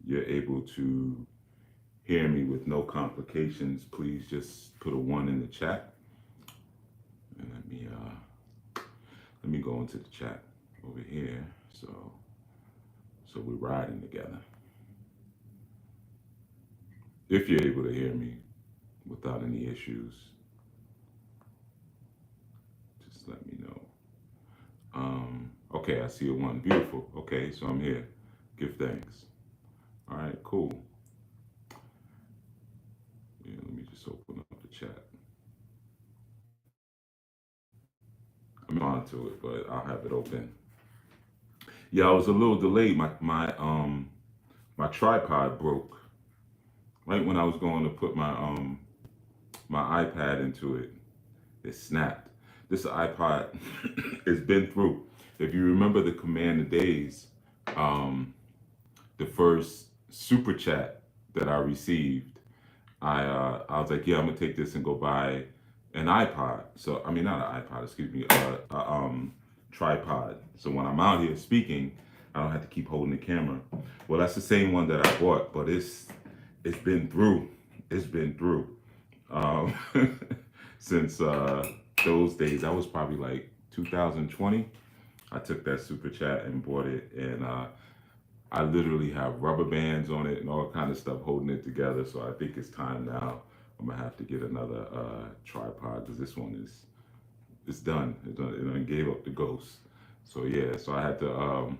you're able to hear me with no complications, please just put a one in the chat. And let me go into the chat over here. So we're riding together. If you're able to hear me without any issues, just let me know. Okay, I see a one. Beautiful. Okay, so I'm here. Give thanks. All right, cool. Yeah, let me just open up the chat. I'm on to it, but I'll have it open. Yeah, I was a little delayed. My tripod broke right when I was going to put my iPad into it. It snapped. This iPod has been through. If you remember the Command of Days, um, the first super chat that I received, I was like, yeah, I'm gonna take this and go buy an iPod. So I mean, not an iPod, excuse me, tripod. So when I'm out here speaking, I don't have to keep holding the camera. Well, that's the same one that I bought, but it's been through. It's been through um, since those days. That was probably like 2020. I took that super chat and bought it, and I literally have rubber bands on it and all kind of stuff holding it together. So I think it's time now. I'm gonna have to get another tripod because this one is it's done. It done gave up the ghost. So yeah, so I had to well,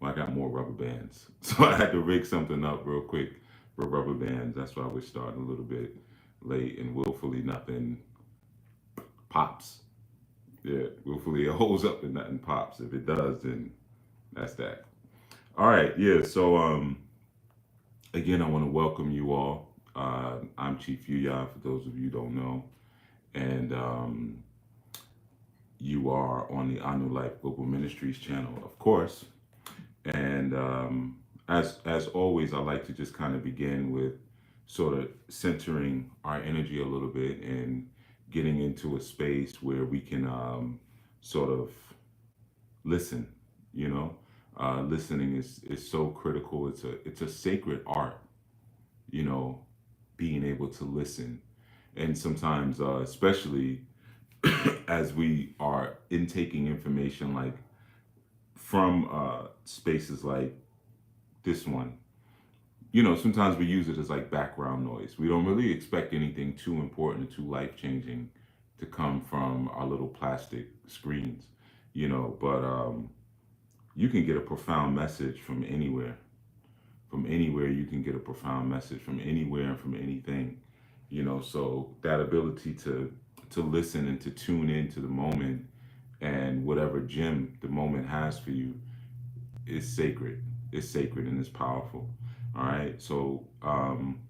I got more rubber bands. So I had to rig something up real quick for rubber bands. That's why we're starting a little bit late and willfully nothing pops. Yeah, willfully it holds up and nothing pops. If it does, then that's that. All right, yeah. So again, I want to welcome you all. I'm Chief Yuya, for those of you who don't know, and you are on the Anu Life Global Ministries channel, of course. And as always, I like to just kind of begin with sort of centering our energy a little bit and getting into a space where we can sort of listen. You know, listening is so critical. It's a sacred art. You know, being able to listen, and sometimes, especially as we are intaking information like from spaces like this one, you know, sometimes we use it as like background noise. We don't really expect anything too important or too life changing to come from our little plastic screens, you know, but you can get a profound message from anywhere. From anywhere, you can get a profound message from anywhere and from anything, you know. So that ability to listen and to tune into the moment and whatever gem the moment has for you is sacred. It's sacred and it's powerful. All right. So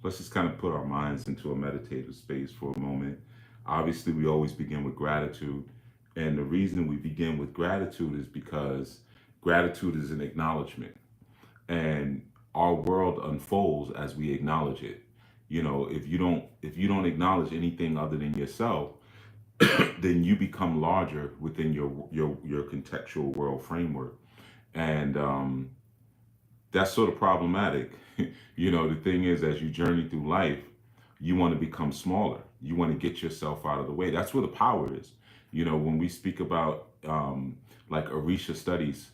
let's just kind of put our minds into a meditative space for a moment. Obviously, we always begin with gratitude. And the reason we begin with gratitude is because gratitude is an acknowledgement. And our world unfolds as we acknowledge it. You know, if you don't acknowledge anything other than yourself, then you become larger within your contextual world framework. And that's sort of problematic. You know, the thing is, as you journey through life, you want to become smaller. You want to get yourself out of the way. That's where the power is. You know, when we speak about like Orisha studies,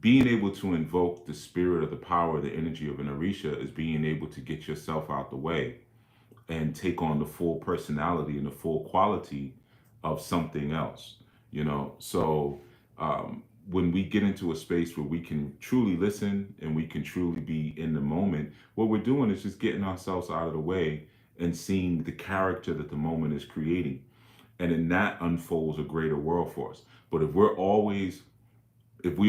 being able to invoke the spirit of the power, the energy of an Orisha is being able to get yourself out the way and take on the full personality and the full quality of something else, you know. So when we get into a space where we can truly listen and we can truly be in the moment, what we're doing is just getting ourselves out of the way and seeing the character that the moment is creating, and then that unfolds a greater world for us. But if we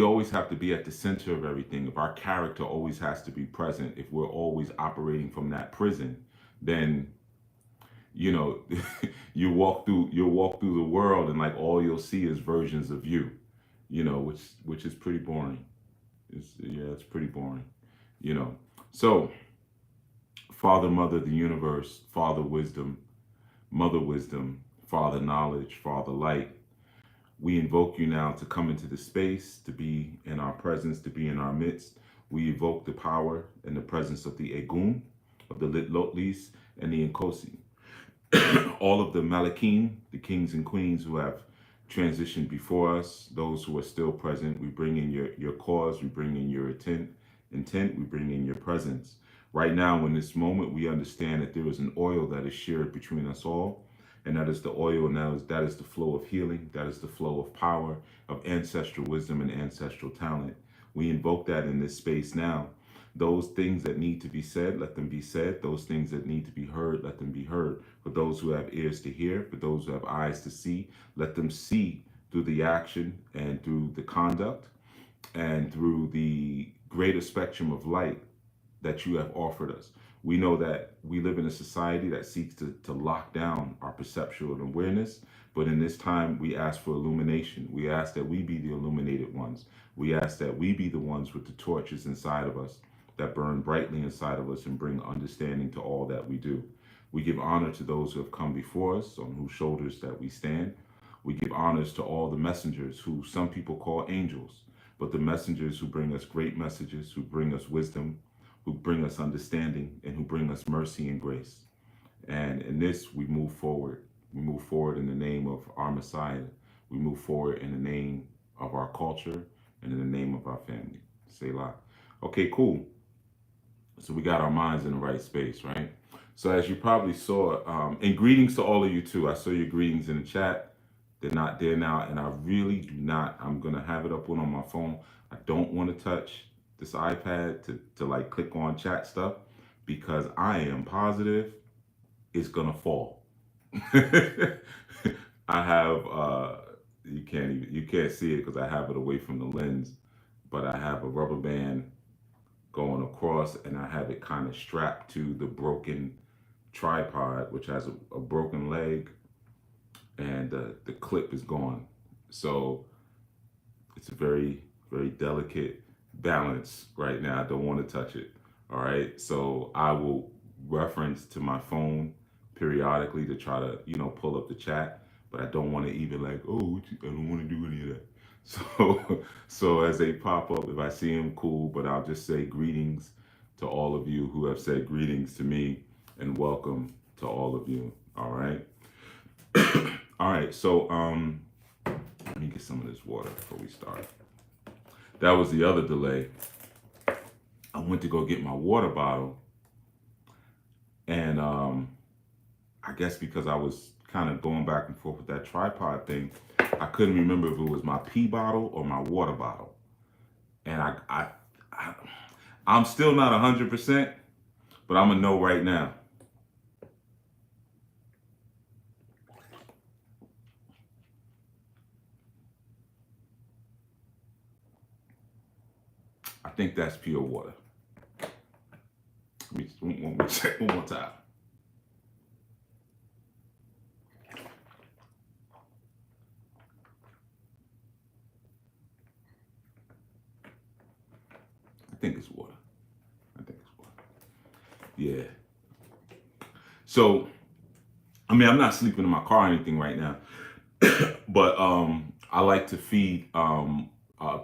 always have to be at the center of everything, if our character always has to be present, if we're always operating from that prison, then you know you'll walk through the world and like all you'll see is versions of you, you know, which is pretty boring. It's pretty boring, you know. So Father, Mother, the universe, Father, wisdom, Father, knowledge, Father, light, we invoke you now to come into the space, to be in our presence, to be in our midst. We evoke the power and the presence of the Egun, of the Litlotlis, and the Nkosi. All of the Malakim, the kings and queens who have transitioned before us, those who are still present, we bring in your cause, we bring in your intent, we bring in your presence. Right now, in this moment, we understand that there is an oil that is shared between us all, and that is the oil, and that is the flow of healing, that is the flow of power, of ancestral wisdom and ancestral talent. We invoke that in this space now. Those things that need to be said, let them be said. Those things that need to be heard, let them be heard. For those who have ears to hear, for those who have eyes to see, let them see through the action and through the conduct and through the greater spectrum of light that you have offered us. We know that we live in a society that seeks to lock down our perceptual awareness, but in this time, we ask for illumination. We ask that we be the illuminated ones. We ask that we be the ones with the torches inside of us that burn brightly inside of us and bring understanding to all that we do. We give honor to those who have come before us, on whose shoulders that we stand. We give honors to all the messengers who some people call angels, but the messengers who bring us great messages, who bring us wisdom, who bring us understanding, and who bring us mercy and grace. And in this, we move forward. We move forward in the name of our Messiah. We move forward in the name of our culture and in the name of our family. Selah. Okay, cool. So we got our minds in the right space, right? So as you probably saw, and greetings to all of you too. I saw your greetings in the chat. They're not there now, and I really do not. I'm gonna have it up on my phone. I don't want to touch this iPad to like click on chat stuff because I am positive it's gonna fall. I have you can't see it because I have it away from the lens, but I have a rubber band going across and I have it kind of strapped to the broken tripod, which has a broken leg, and the clip is gone. So it's a very, very delicate balance right now. I don't want to touch it. All right. So I will reference to my phone periodically to try to, pull up the chat, but I don't want to even like, oh, I don't want to do any of that. So, so as they pop up, if I see them, cool. But I'll just say greetings to all of you who have said greetings to me, and welcome to all of you. All right. All right. So, let me get some of this water before we start. That was the other delay. I went to go get my water bottle, and I guess because I was kind of going back and forth with that tripod thing, I couldn't remember if it was my pee bottle or my water bottle. And I'm still not 100%, but I'm gonna know right now. I think that's pure water. Let me check one more time. I think it's water. I think it's water. Yeah. So, I mean, I'm not sleeping in my car or anything right now, but I like to feed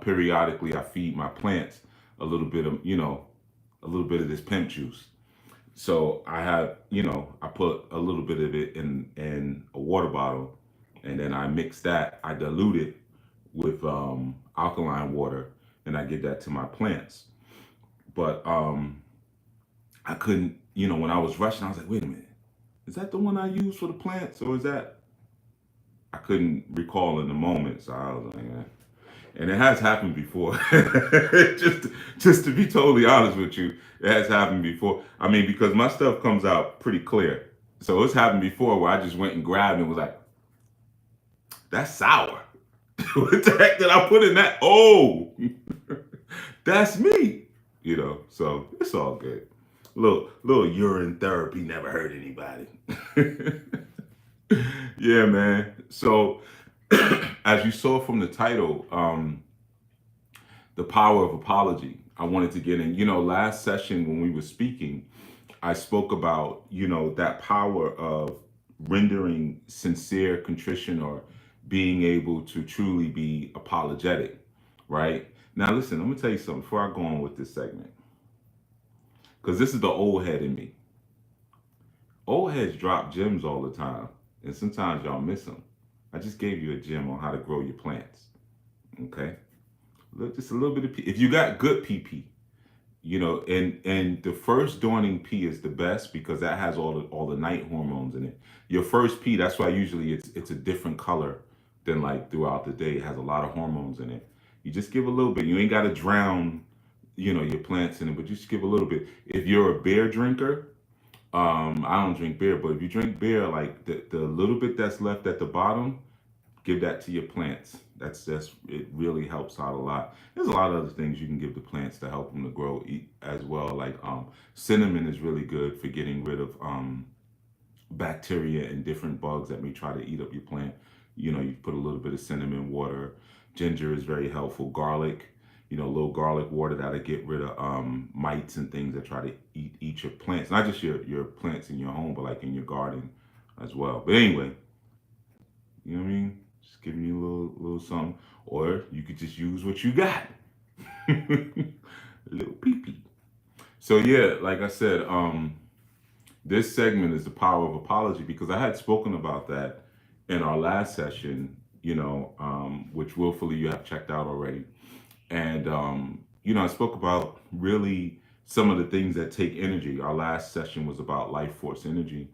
periodically. I feed my plants a little bit of a little bit of this pimp juice. So I have I put a little bit of it in a water bottle, and then I mix that. I dilute it with alkaline water, and I give that to my plants. But I couldn't, when I was rushing, I was like, wait a minute, is that the one I use for the plants, or is that? I couldn't recall in the moment, so I was like, and it has happened before. just to be totally honest with you, it has happened before. I mean, because my stuff comes out pretty clear, so it's happened before where I just went and grabbed it and was like, "That's sour." What the heck did I put in that? Oh, that's me. So it's all good. Little urine therapy never hurt anybody. Yeah, man. So as you saw from the title, the power of apology. I wanted to get in. Last session when we were speaking, I spoke about, that power of rendering sincere contrition or being able to truly be apologetic, right? Now, listen, I'm gonna tell you something before I go on with this segment, because this is the old head in me. Old heads drop gems all the time, and sometimes y'all miss them. I just gave you a gem on how to grow your plants. Okay, look, just a little bit of if you got good PP, and the first dawning P is the best because that has all the night hormones in it. Your first P, that's why usually it's a different color than like throughout the day. It has a lot of hormones in it. You just give a little bit. You ain't got to drown, your plants in it, but just give a little bit. If you're a beer drinker, I don't drink beer, but if you drink beer, like the little bit that's left at the bottom, give that to your plants. That's it really helps out a lot. There's a lot of other things you can give the plants to help them to grow as well. Like cinnamon is really good for getting rid of bacteria and different bugs that may try to eat up your plant. You put a little bit of cinnamon water. Ginger is very helpful. Garlic, a little garlic water that'll get rid of mites and things that try to eat your plants. Not just your plants in your home, but like in your garden as well. But anyway, you know what I mean? Just giving you a little something. Or you could just use what you got. A little pee pee. So yeah, like I said, this segment is the power of apology because I had spoken about that in our last session, which willfully you have checked out already. And I spoke about really some of the things that take energy. Our last session was about life force energy,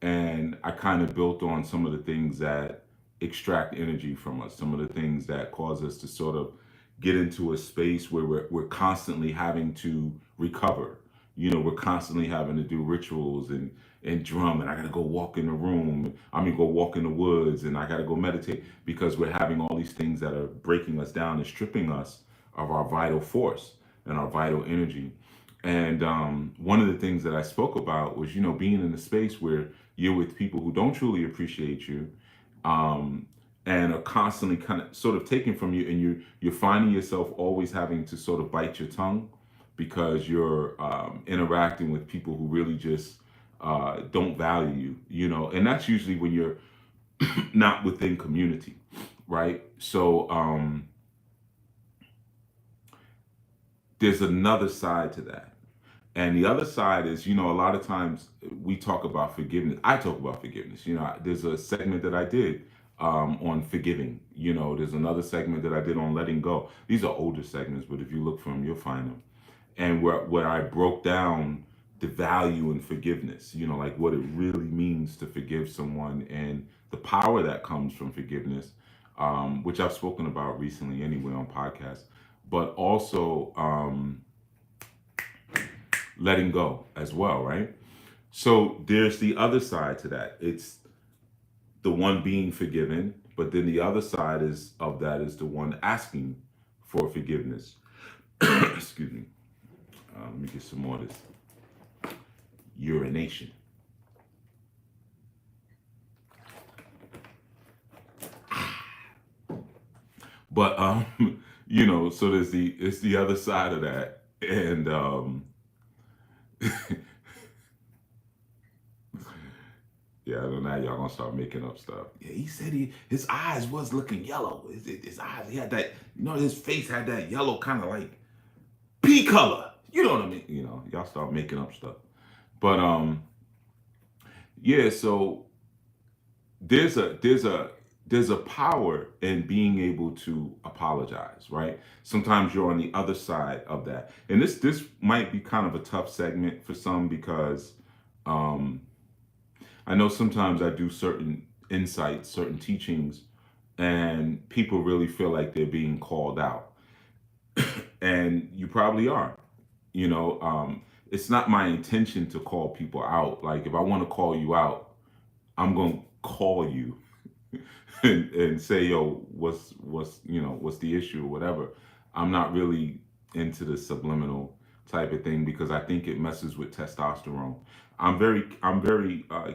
and I kind of built on some of the things that extract energy from us, some of the things that cause us to sort of get into a space where we're constantly having to recover. We're constantly having to do rituals and drum, and I gotta go walk in the room. I mean, go walk in the woods, and I gotta go meditate because we're having all these things that are breaking us down and stripping us of our vital force and our vital energy. And one of the things that I spoke about was, being in a space where you're with people who don't truly appreciate you, um, and are constantly kind of sort of taking from you, and you're finding yourself always having to sort of bite your tongue because you're interacting with people who really just don't value you, and that's usually when you're not within community, right? So there's another side to that. And the other side is, a lot of times we talk about forgiveness. I talk about forgiveness. There's a segment that I did on forgiving. There's another segment that I did on letting go. These are older segments, but if you look for them, you'll find them. And where I broke down the value in forgiveness, like what it really means to forgive someone and the power that comes from forgiveness, which I've spoken about recently anyway on podcasts, but also letting go as well, right? So there's the other side to that. It's the one being forgiven, but then the other side is of that is the one asking for forgiveness. Excuse me. Let me get some more of this urination. But so it's the other side of that, and yeah, I don't know. Now y'all gonna start making up stuff. Yeah, he said his eyes was looking yellow. His eyes, he had that. His face had that yellow kind of like pea color. You know what I mean? Y'all start making up stuff. But yeah. So there's a power in being able to apologize, right? Sometimes you're on the other side of that, and this might be kind of a tough segment for some because um, I know sometimes I do certain insights, certain teachings, and people really feel like they're being called out, and you probably are. It's not my intention to call people out. Like if I want to call you out, I'm gonna call you and say, yo, what's the issue or whatever. I'm not really into the subliminal type of thing because I think it messes with testosterone. I'm very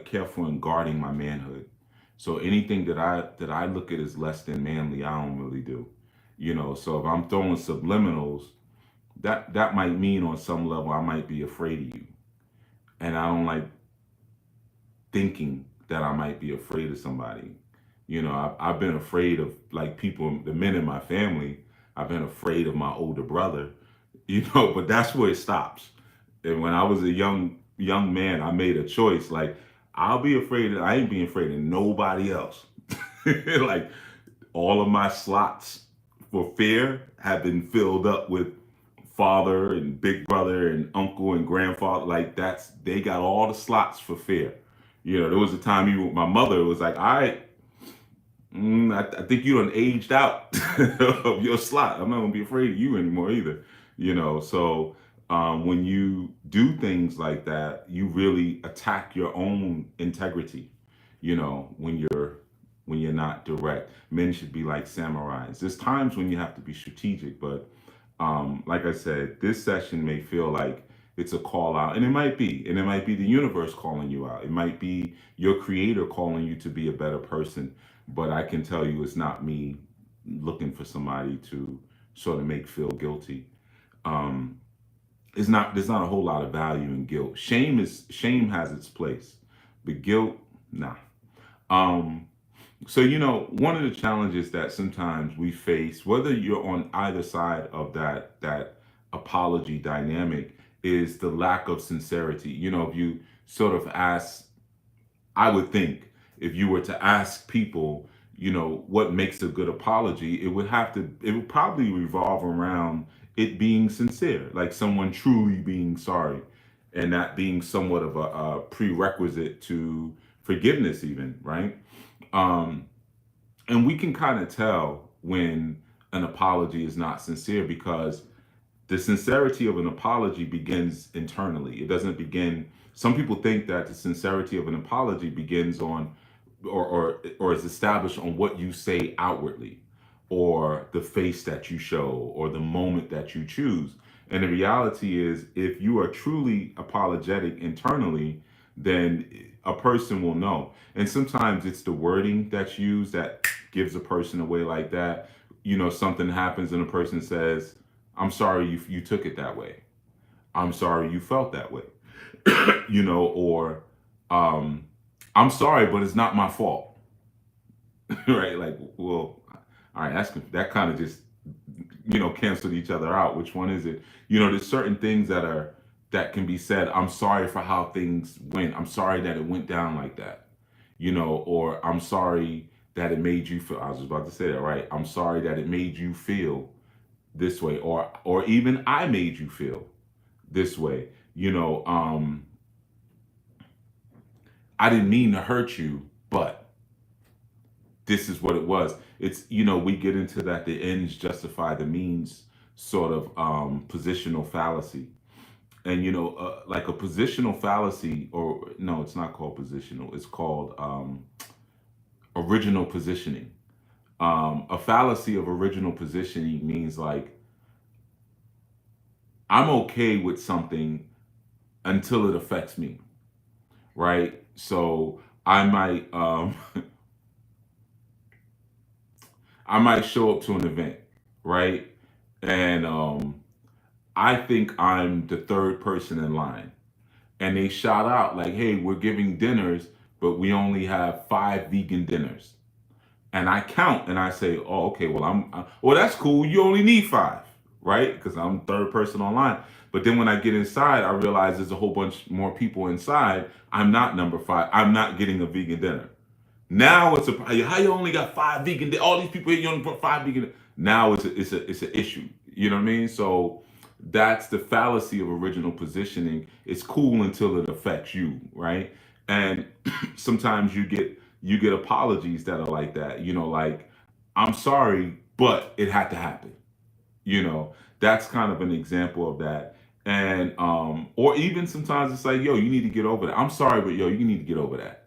careful in guarding my manhood. So anything that I look at as less than manly, I don't really do. So if I'm throwing subliminals, that might mean on some level I might be afraid of you, and I don't like thinking that I might be afraid of somebody. I've been afraid of like people, the men in my family, I've been afraid of my older brother, but that's where it stops. And when I was a young man, I made a choice. Like, I'll be afraid. I ain't being afraid of nobody else. Like, all of my slots for fear have been filled up with father and big brother and uncle and grandfather. Like, they got all the slots for fear. There was a time even with my mother, it was like, all right, I think you done aged out of your slot. I'm not gonna be afraid of you anymore either. So when you do things like that, you really attack your own integrity. When you're not direct. Men should be like samurais. There's times when you have to be strategic, but like I said, this session may feel like it's a call out, and it might be the universe calling you out. It might be your creator calling you to be a better person. But I can tell you, it's not me looking for somebody to sort of make feel guilty. Um, it's not. There's not a whole lot of value in guilt. Shame has its place, but guilt, nah. Um, so, one of the challenges that sometimes we face, whether you're on either side of that apology dynamic, is the lack of sincerity. If you sort of ask, I would think, if you were to ask people, what makes a good apology, it would probably revolve around it being sincere, like someone truly being sorry, and that being somewhat of a prerequisite to forgiveness, even, right? Um, and we can kind of tell when an apology is not sincere because the sincerity of an apology begins internally. It doesn't begin. Some people think that the sincerity of an apology begins on, or is established on what you say outwardly, or the face that you show, or the moment that you choose. And the reality is, if you are truly apologetic internally, then a person will know. And sometimes it's the wording that's used that gives a person away like that. Something happens and a person says, I'm sorry you took it that way. I'm sorry you felt that way. Or um, I'm sorry, but it's not my fault. Right? Like, well, all right, that kind of just, canceled each other out. Which one is it? There's certain things that can be said. I'm sorry for how things went. I'm sorry that it went down like that. Or I'm sorry that it made you feel. I was just about to say that, right? I'm sorry that it made you feel this way, or even I made you feel this way. I didn't mean to hurt you, but this is what it was. It's, we get into that the ends justify the means sort of positional fallacy. And like a positional fallacy, or no, it's not called positional, it's called original positioning. A fallacy of original positioning means like, I'm okay with something until it affects me, right? So I might I might show up to an event, right? And I think I'm the third person in line. And they shout out like, "Hey, we're giving dinners, but we only have 5 vegan dinners." And I count and I say, "Oh, okay. Well, well, that's cool. You only need 5, right? Because I'm third person online." But then when I get inside, I realize there's a whole bunch more people inside. I'm not number 5. I'm not getting a vegan dinner. Now it's a how you only got 5 vegan. All these people here, you only put 5 vegan. Now it's an issue. You know what I mean? So that's the fallacy of original positioning. It's cool until it affects you, right? And sometimes you get apologies that are like that. Like, I'm sorry, but it had to happen. That's kind of an example of that. And or even sometimes it's like, yo, you need to get over that. I'm sorry, but yo, you need to get over that.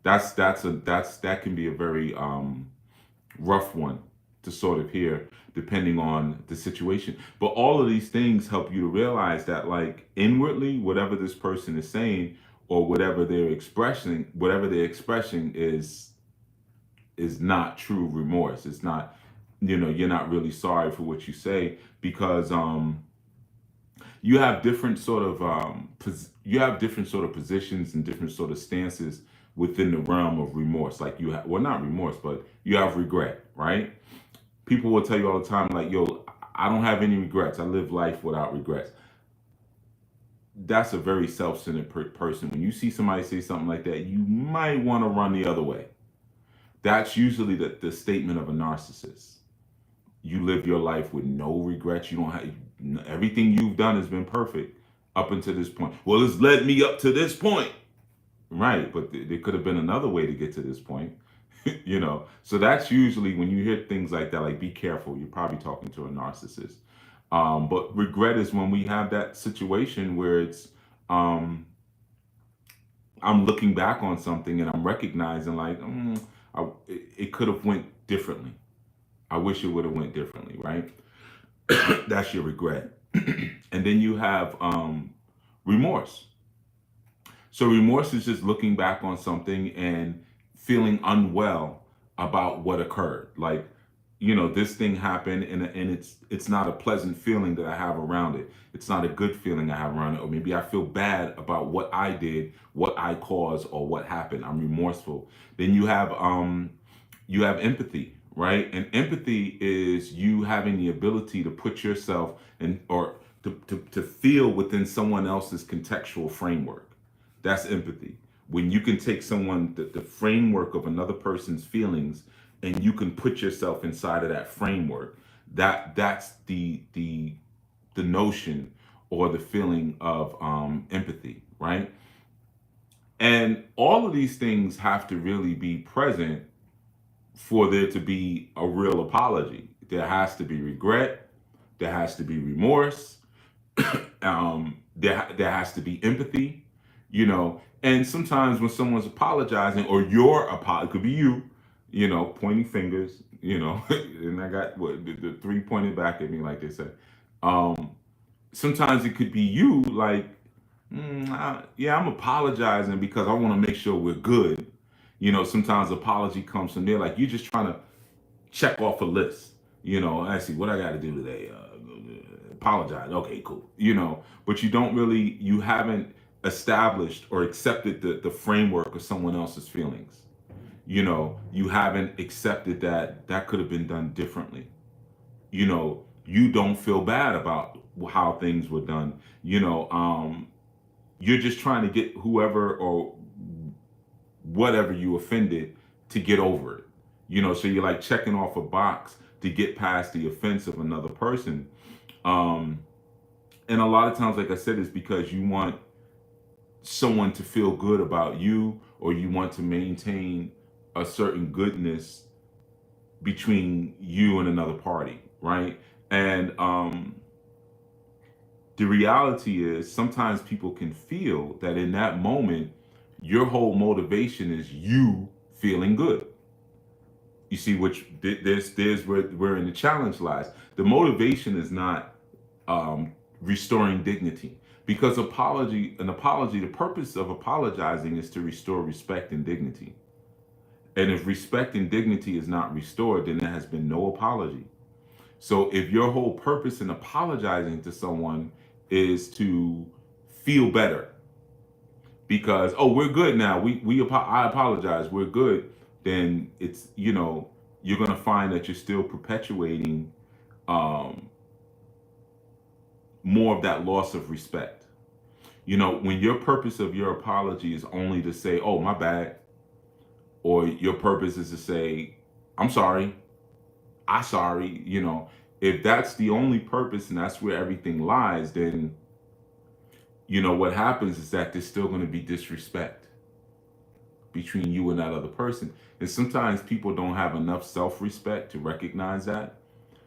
That can be a very rough one to sort of hear depending on the situation. But all of these things help you to realize that, like, inwardly, whatever this person is saying, or whatever they're expressing is not true remorse. It's not, you're not really sorry for what you say, because you have different sort of positions and different sort of stances within the realm of remorse. Like, you have, well, not remorse, but you have regret, right? People will tell you all the time, like, yo, I don't have any regrets. I live life without regrets. That's a very self-centered person. When you see somebody say something like that, you might want to run the other way. That's usually the statement of a narcissist. You live your life with no regrets. You don't have, everything you've done has been perfect up until this point. Well, it's led me up to this point. Right, but there could have been another way to get to this point. So that's usually when you hear things like that, like, be careful, you're probably talking to a narcissist. But regret is when we have that situation where it's, um, I'm looking back on something and I'm recognizing, like, it could have went differently. I wish it would have went differently, right? That's your regret. And then you have, remorse. So remorse is just looking back on something and feeling unwell about what occurred. Like, this thing happened, and it's not a pleasant feeling that I have around it. It's not a good feeling I have around it. Or maybe I feel bad about what I did, what I caused, or what happened. I'm remorseful. Then you have empathy, right? And empathy is you having the ability to put yourself in, or to feel within someone else's contextual framework. That's empathy. When you can take the framework of another person's feelings, and you can put yourself inside of that framework. That's the notion or the feeling of, empathy, right? And all of these things have to really be present for there to be a real apology. There has to be regret. There has to be remorse. There has to be empathy, And sometimes when someone's apologizing, or it could be you, pointing fingers, and I got the three pointed back at me, like they said. Um, Sometimes it could be you, like, yeah, I'm apologizing because I want to make sure we're good. Sometimes apology comes from there, like you're just trying to check off a list. I see what I got to do today. Apologize. Okay, cool. But you haven't established or accepted the framework of someone else's feelings. You haven't accepted that that could have been done differently. You don't feel bad about how things were done. You're just trying to get whoever or whatever you offended to get over it. So you're like checking off a box to get past the offense of another person. Um, and a lot of times, like I said, is because you want someone to feel good about you, or you want to maintain a certain goodness between you and another party, right? And the reality is sometimes people can feel that in that moment, your whole motivation is you feeling good. You see, which there's where in the challenge lies. The motivation is not, restoring dignity, because the purpose of apologizing is to restore respect and dignity. And if respect and dignity is not restored, then there has been no apology. So if your whole purpose in apologizing to someone is to feel better, because, oh, we're good now, I apologize, we're good, then it's, you're gonna find that you're still perpetuating, um, more of that loss of respect. When your purpose of your apology is only to say, oh, my bad, or your purpose is to say, I'm sorry, I sorry, if that's the only purpose and that's where everything lies, then what happens is that there's still going to be disrespect between you and that other person. And sometimes people don't have enough self-respect to recognize that.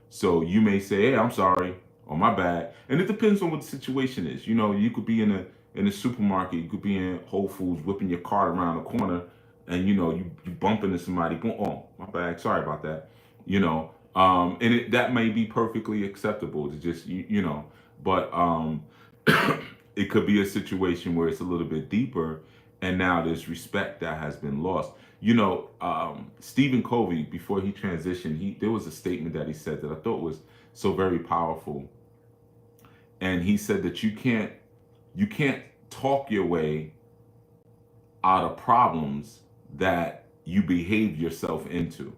So you may say, "Hey, I'm sorry," or "My bad," and it depends on what the situation is. You could be in a supermarket, you could be in Whole Foods, whipping your cart around the corner, and you bump into somebody. Boom, oh, my bad, sorry about that. And that may be perfectly acceptable to just but it could be a situation where it's a little bit deeper, and now there's respect that has been lost. Stephen Covey, before he transitioned, there was a statement that he said that I thought was so very powerful. And he said that you can't talk your way out of problems that you behave yourself into.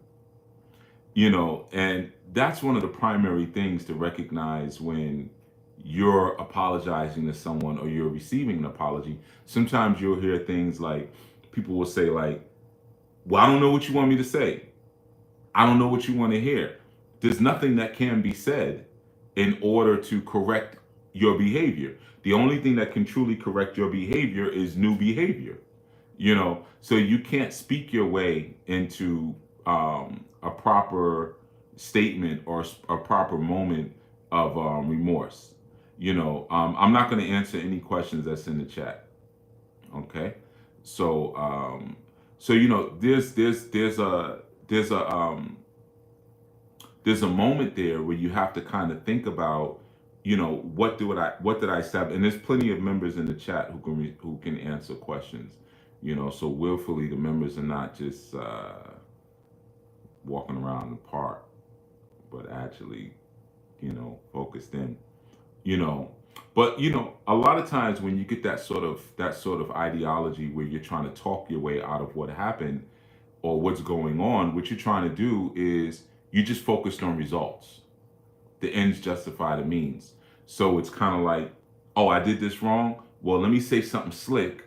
And that's one of the primary things to recognize when you're apologizing to someone or you're receiving an apology. Sometimes you'll hear things like people will say like, well, I don't know what you want me to say. I don't know what you want to hear. There's nothing that can be said in order to correct your behavior. The only thing that can truly correct your behavior is new behavior. So you can't speak your way into a proper statement or a proper moment of remorse. I'm not going to answer any questions that's in the chat. Okay, so there's a moment there where you have to kind of think about, what did I say? And there's plenty of members in the chat who can answer questions. So willfully the members are not just walking around the park, but actually, focused in. You know, but a lot of times when you get that sort of ideology where you're trying to talk your way out of what happened or what's going on, what you're trying to do is you just focused on results. The ends justify the means. So it's kind of like, oh, I did this wrong. Well, let me say something slick,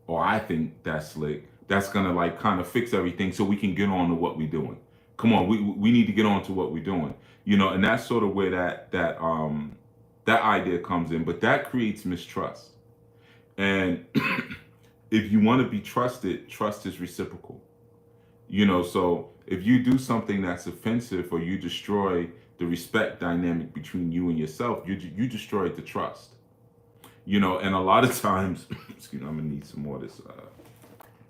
or I think that's slick. That's gonna like kind of fix everything so we can get on to what we're doing. Come on, we need to get on to what we're doing. And that's sort of where that idea comes in. But that creates mistrust. And if you want to be trusted, trust is reciprocal. So if you do something that's offensive or you destroy the respect dynamic between you and yourself, you destroy the trust. And a lot of times, excuse me, I'm gonna need some more of this,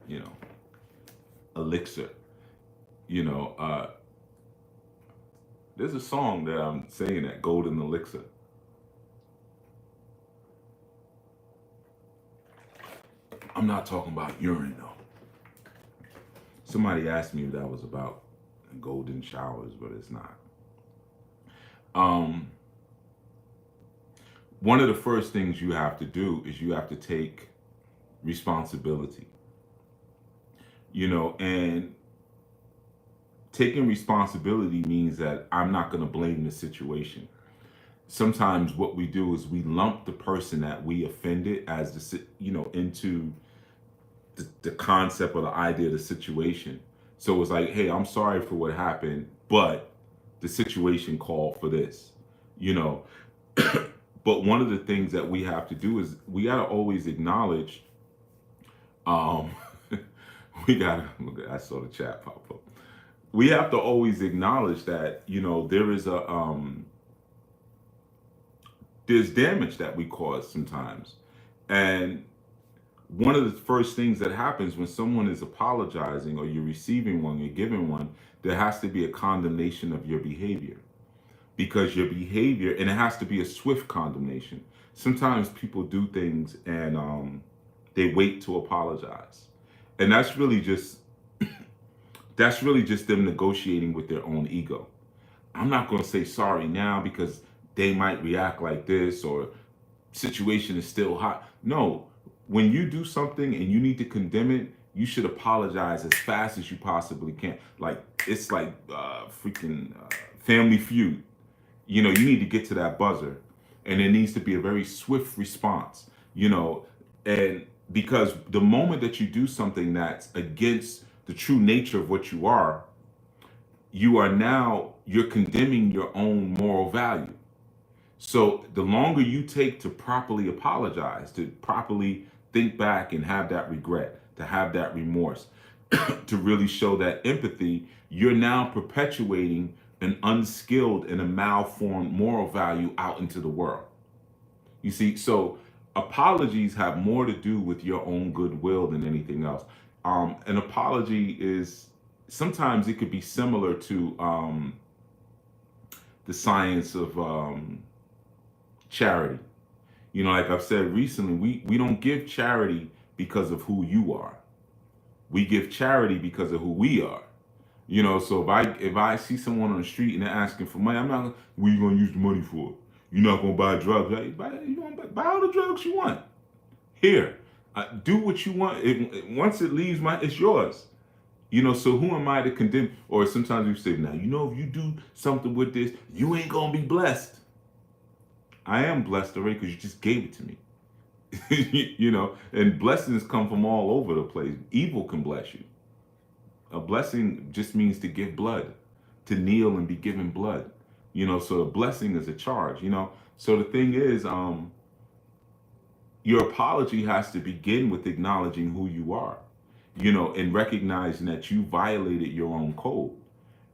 you know, elixir. You know, there's a song that I'm saying that golden elixir. I'm not talking about urine though. Somebody asked me if that was about golden showers, but it's not. Um, One of the first things you have to do is you have to take responsibility. And taking responsibility means that I'm not going to blame the situation. Sometimes what we do is we lump the person that we offended as into the concept or the idea of the situation. So it's like, hey, I'm sorry for what happened, but the situation called for this, you know. But one of the things that we have to do is we got to always acknowledge, um, we got to, look, I saw the chat pop up. We have to always acknowledge that, there is there's damage that we cause sometimes. And one of the first things that happens when someone is apologizing or you're receiving one, you're giving one, there has to be a condemnation of your behavior. Because your behavior, and it has to be a swift condemnation. Sometimes people do things and they wait to apologize. And that's really just them negotiating with their own ego. I'm not going to say sorry now because they might react like this or situation is still hot. No, when you do something and you need to condemn it, you should apologize as fast as you possibly can. Like it's like freaking Family Feud. You need to get to that buzzer, and it needs to be a very swift response. And because the moment that you do something that's against the true nature of what you're condemning your own moral value. So the longer you take to properly apologize, to properly think back and have that regret, to have that remorse, to really show that empathy, you're now perpetuating an unskilled and a malformed moral value out into the world. You see, so apologies have more to do with your own goodwill than anything else. An apology is sometimes it could be similar to the science of charity. Like I've said recently, we don't give charity because of who you are. We give charity because of who we are. So if I see someone on the street and they're asking for money, I'm not. What are you gonna use the money for? You're not gonna buy drugs, right? You gonna buy all the drugs you want. Here, do what you want. Once it leaves it's yours. So who am I to condemn? Or sometimes we say, now, if you do something with this, you ain't gonna be blessed. I am blessed already because you just gave it to me. And blessings come from all over the place. Evil can bless you. A blessing just means to give blood, to kneel and be given blood. So a blessing is a charge. So the thing is, your apology has to begin with acknowledging who you are, and recognizing that you violated your own code.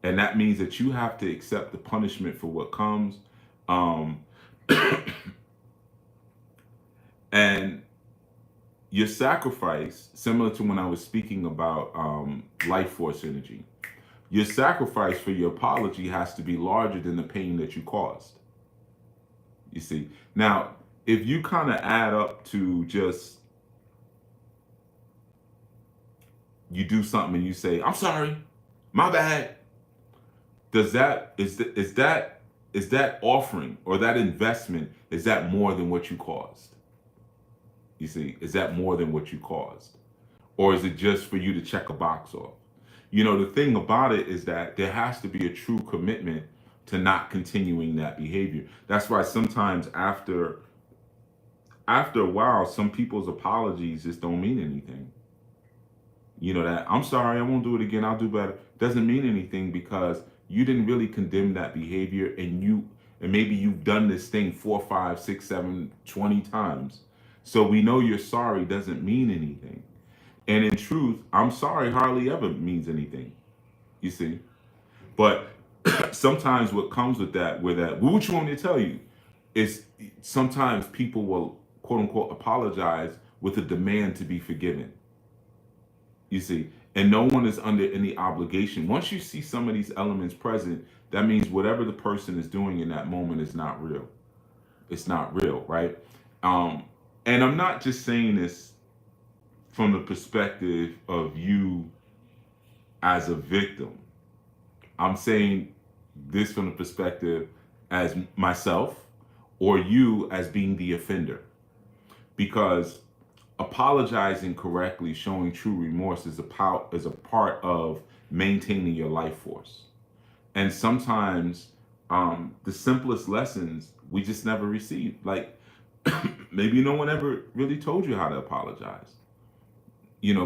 And that means that you have to accept the punishment for what comes. Um, and your sacrifice, similar to when I was speaking about life force energy, your sacrifice for your apology has to be larger than the pain that you caused. You see? Now, if you kind of add up to just you do something and you say, "I'm sorry, my bad," does that is that offering or that investment, is that more than what you caused? You see, is that more than what you caused? Or is it just for you to check a box off? The thing about it is that there has to be a true commitment to not continuing that behavior. That's why sometimes after a while, some people's apologies just don't mean anything. That I'm sorry, I won't do it again, I'll do better, doesn't mean anything because you didn't really condemn that behavior, and maybe you've done this thing 4, 5, 6, 7, 20 times. So we know you're sorry doesn't mean anything. And in truth, I'm sorry hardly ever means anything. You see? But sometimes what comes with that, what you want me to tell you, is sometimes people will quote unquote apologize with a demand to be forgiven. You see, and no one is under any obligation. Once you see some of these elements present, that means whatever the person is doing in that moment is not real. It's not real, right? Um, and I'm not just saying this from the perspective of you as a victim. I'm saying this from the perspective as myself or you as being the offender. Because apologizing correctly, showing true remorse is a part of maintaining your life force. And sometimes the simplest lessons we just never received. Like maybe no one ever really told you how to apologize.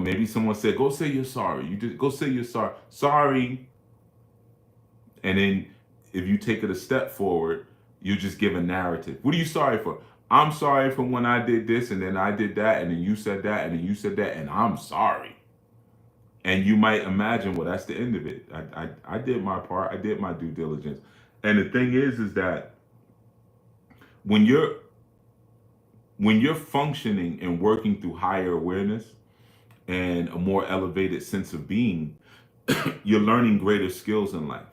Maybe someone said, "Go say you're sorry." You just go say you're sorry. Sorry. And then if you take it a step forward, you just give a narrative. What are you sorry for? I'm sorry for when I did this and then I did that and then you said that and then you said that and I'm sorry. And you might imagine, well, that's the end of it. I did my part. I did my due diligence. And the thing is that when you're when you're functioning and working through higher awareness and a more elevated sense of being, you're learning greater skills in life.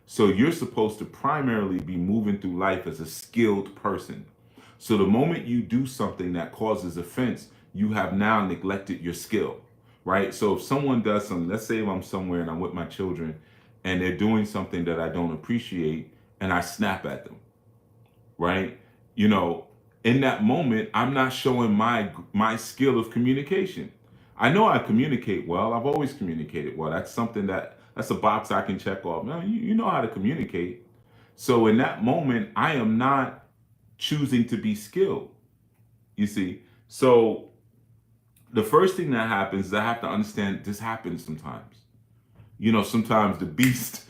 So you're supposed to primarily be moving through life as a skilled person. So the moment you do something that causes offense, you have now neglected your skill, right? So if someone does something, let's say if I'm somewhere and I'm with my children and they're doing something that I don't appreciate and I snap at them, right? You know, in that moment, I'm not showing my skill of communication. I know I communicate well. I've always communicated well. That's a box I can check off. No, you know how to communicate. So in that moment, I am not choosing to be skilled. You see, so the first thing that happens is I have to understand this happens sometimes. Sometimes the beast.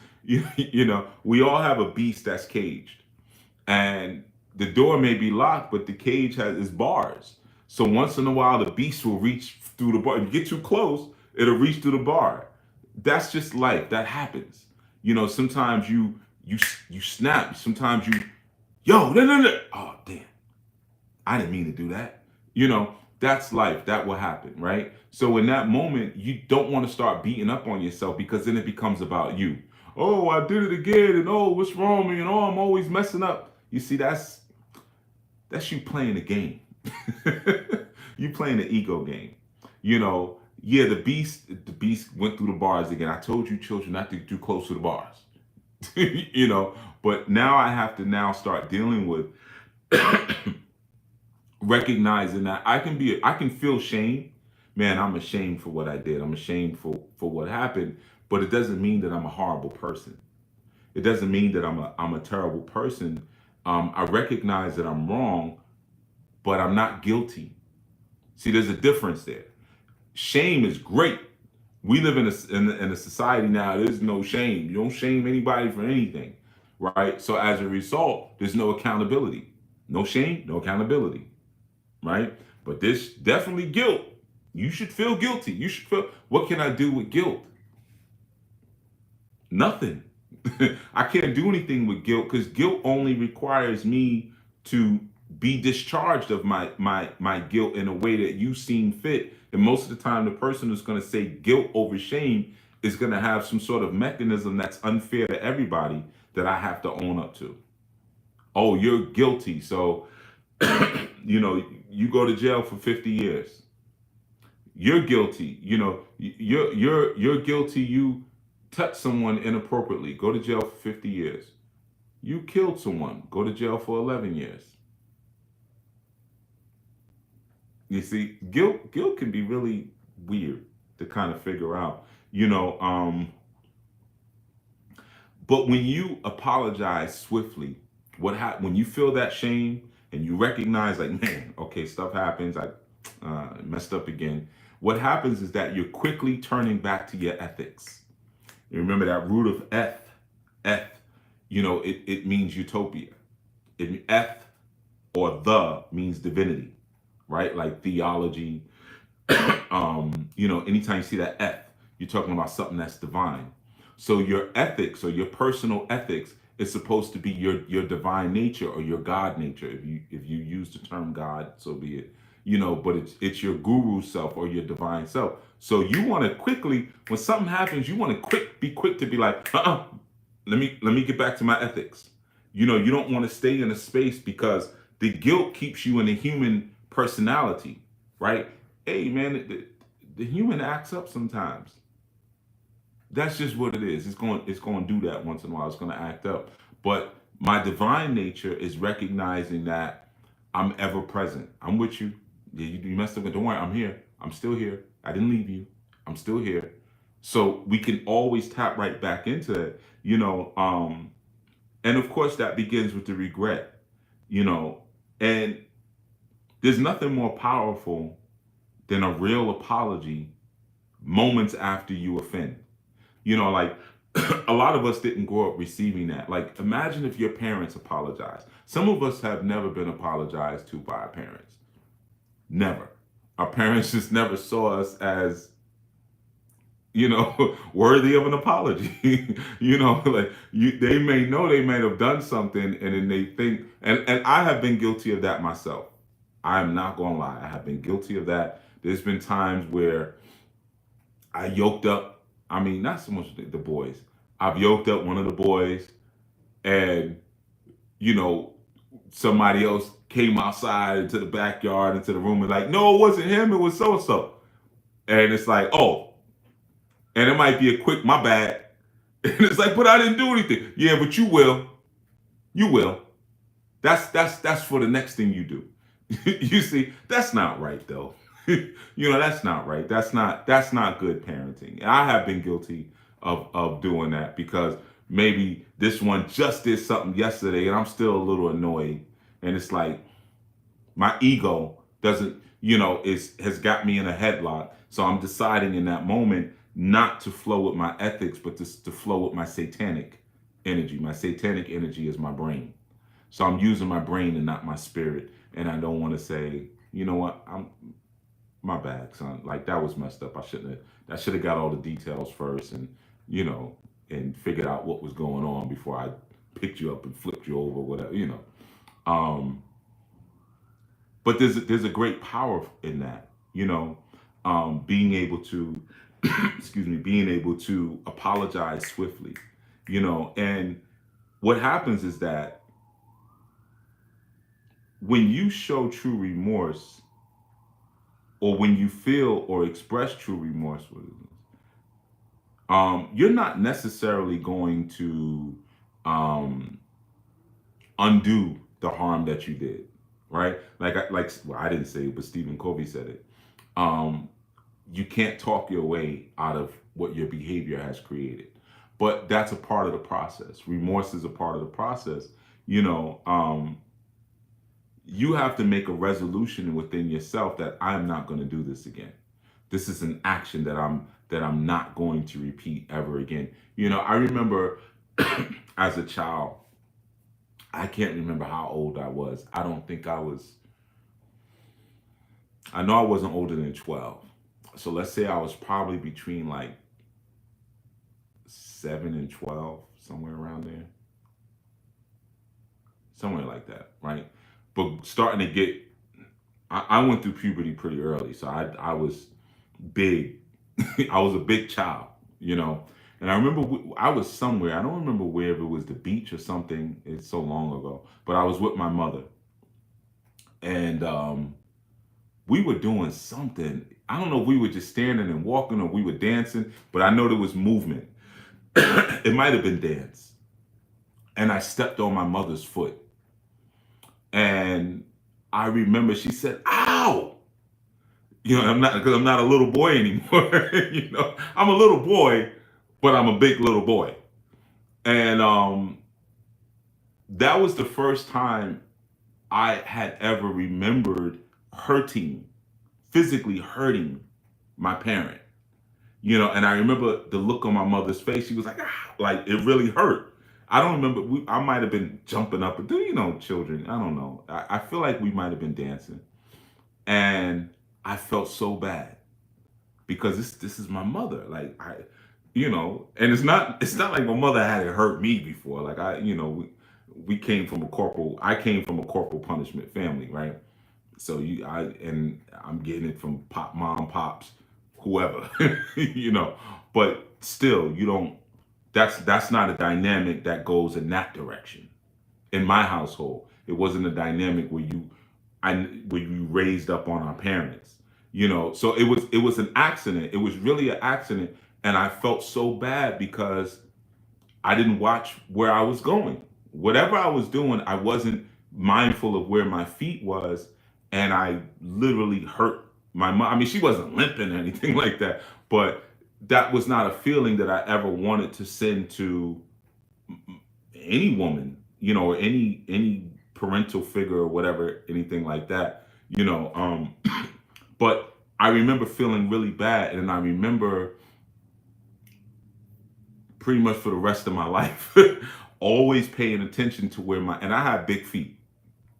We all have a beast that's caged and the door may be locked, but the cage has its bars. So once in a while, the beast will reach through the bar. If you get too close, it'll reach through the bar. That's just life. That happens. Sometimes you snap. Sometimes yo, no, no, no. Oh, damn. I didn't mean to do that. That's life. That will happen, right? So in that moment, you don't want to start beating up on yourself because then it becomes about you. Oh, I did it again, and oh, what's wrong with me? And oh, I'm always messing up. You see, that's you playing a game. You playing the ego game. Yeah, the beast went through the bars again. I told you children not to get too close to the bars. But now I have to now start dealing with recognizing that I can feel shame. man, I'm ashamed for what I did. I'm ashamed for what happened. But it doesn't mean that I'm a horrible person. It doesn't mean that I'm a terrible person. I recognize that I'm wrong, but I'm not guilty. See, there's a difference there. Shame is great. We live in a society now. There's no shame. You don't shame anybody for anything, right? So as a result, there's no accountability. No shame, no accountability, right? But there's definitely guilt. You should feel guilty. You should feel. What can I do with guilt? Nothing. I can't do anything with guilt because guilt only requires me to be discharged of my guilt in a way that you seem fit. And most of the time, the person who's going to say guilt over shame is going to have some sort of mechanism that's unfair to everybody that I have to own up to. Oh, you're guilty. So, you go to jail for 50 years. You're guilty. You're guilty. You touched someone inappropriately. Go to jail for 50 years. You killed someone. Go to jail for 11 years. You see, guilt can be really weird to kind of figure out. You know, but when you apologize swiftly, when you feel that shame and you recognize, like, man, okay, stuff happens. I messed up again. What happens is that you're quickly turning back to your ethics. You remember that root of eth, it means utopia. Eth or the means divinity, right? Like theology. Anytime you see that eth, you're talking about something that's divine. So your ethics or your personal ethics is supposed to be your divine nature or your God nature. If you use the term God, so be it. But it's your guru self or your divine self. So you want to quickly, when something happens, you want to be quick to be like, let me get back to my ethics. You don't want to stay in a space because the guilt keeps you in a human personality, right? Hey man, the human acts up sometimes. That's just what it is. It's going to do that once in a while. It's going to act up. But my divine nature is recognizing that I'm ever present. I'm with you. Yeah, you messed up, but don't worry. I'm here. I'm still here. I didn't leave you. I'm still here. So we can always tap right back into it. And of course that begins with the regret. You know, and there's nothing more powerful than a real apology moments after you offend. Like a lot of us didn't grow up receiving that. Like, imagine if your parents apologized. Some of us have never been apologized to by our parents. Never. Our parents just never saw us as, worthy of an apology. Like they may know they may have done something and then they think, and I have been guilty of that myself. I am not gonna lie. I have been guilty of that. There's been times where I yoked up. I mean, not so much the boys. I've yoked up one of the boys, and you know, somebody else came outside into the backyard, into the room, and like, no, it wasn't him. It was so and so. And it's like, oh, and it might be a quick, my bad. And it's like, but I didn't do anything. Yeah, but you will. You will. That's for the next thing you do. You see, that's not right though. That's not right. That's not good parenting. I have been guilty of doing that because maybe this one just did something yesterday and I'm still a little annoyed. And it's like my ego doesn't, is has got me in a headlock. So I'm deciding in that moment not to flow with my ethics, but to flow with my satanic energy. My satanic energy is my brain. So I'm using my brain and not my spirit. And I don't want to say, you know what, I'm my bad, son. Like that was messed up. I should have got all the details first you know, and figured out what was going on before I picked you up and flipped you over, whatever. Um, but there's a great power in that, being able to excuse me, being able to apologize swiftly, and what happens is that when you show true remorse or when you feel or express true remorse, you're not necessarily going to um, undo the harm that you did, right? Well, I didn't say it, but Stephen Covey said it. Um, you can't talk your way out of what your behavior has created. But that's a part of the process. Remorse is a part of the process. You know, you have to make a resolution within yourself that I'm not going to do this again. This is an action that I'm not going to repeat ever again. You know, I remember as a child, I can't remember how old I was. I don't think I was. I know I wasn't older than 12. So let's say I was probably between like 7 and 12, somewhere around there, somewhere like that, right? But starting to get, I went through puberty pretty early, so I was big. I was a big child, you know. And I remember I was somewhere. I don't remember where, if it was the beach or something. It's so long ago. But I was with my mother, and we were doing something. I don't know if we were just standing and walking or we were dancing, but I know there was movement. It might have been dance. And I stepped on my mother's foot. And I remember she said, "Ow!" You know, I'm not, because I'm not a little boy anymore. You know, I'm a little boy, but I'm a big little boy. And that was the first time I had ever remembered hurting, physically hurting my parent. You know, and I remember the look on my mother's face. She was like, ah, like it really hurt. I don't remember. I might have been jumping up, but do you know, children? I don't know. I feel like we might have been dancing, and I felt so bad because this is my mother. Like you know, and it's not like my mother hadn't hurt me before. Like we came from a corporal. I came from a corporal punishment family, right? So I'm getting it from mom, pops, whoever, you know. But still, you don't. That's not a dynamic that goes in that direction. In my household, it wasn't a dynamic where you raised up on our parents, you know. So it was an accident. It was really an accident, and I felt so bad because I didn't watch where I was going. Whatever I was doing, I wasn't mindful of where my feet was, and I literally hurt my mom. I mean, she wasn't limping or anything like that, but that was not a feeling that I ever wanted to send to any woman, you know, or any parental figure or whatever, anything like that, you know. But I remember feeling really bad, and I remember pretty much for the rest of my life always paying attention to where my, and I have big feet.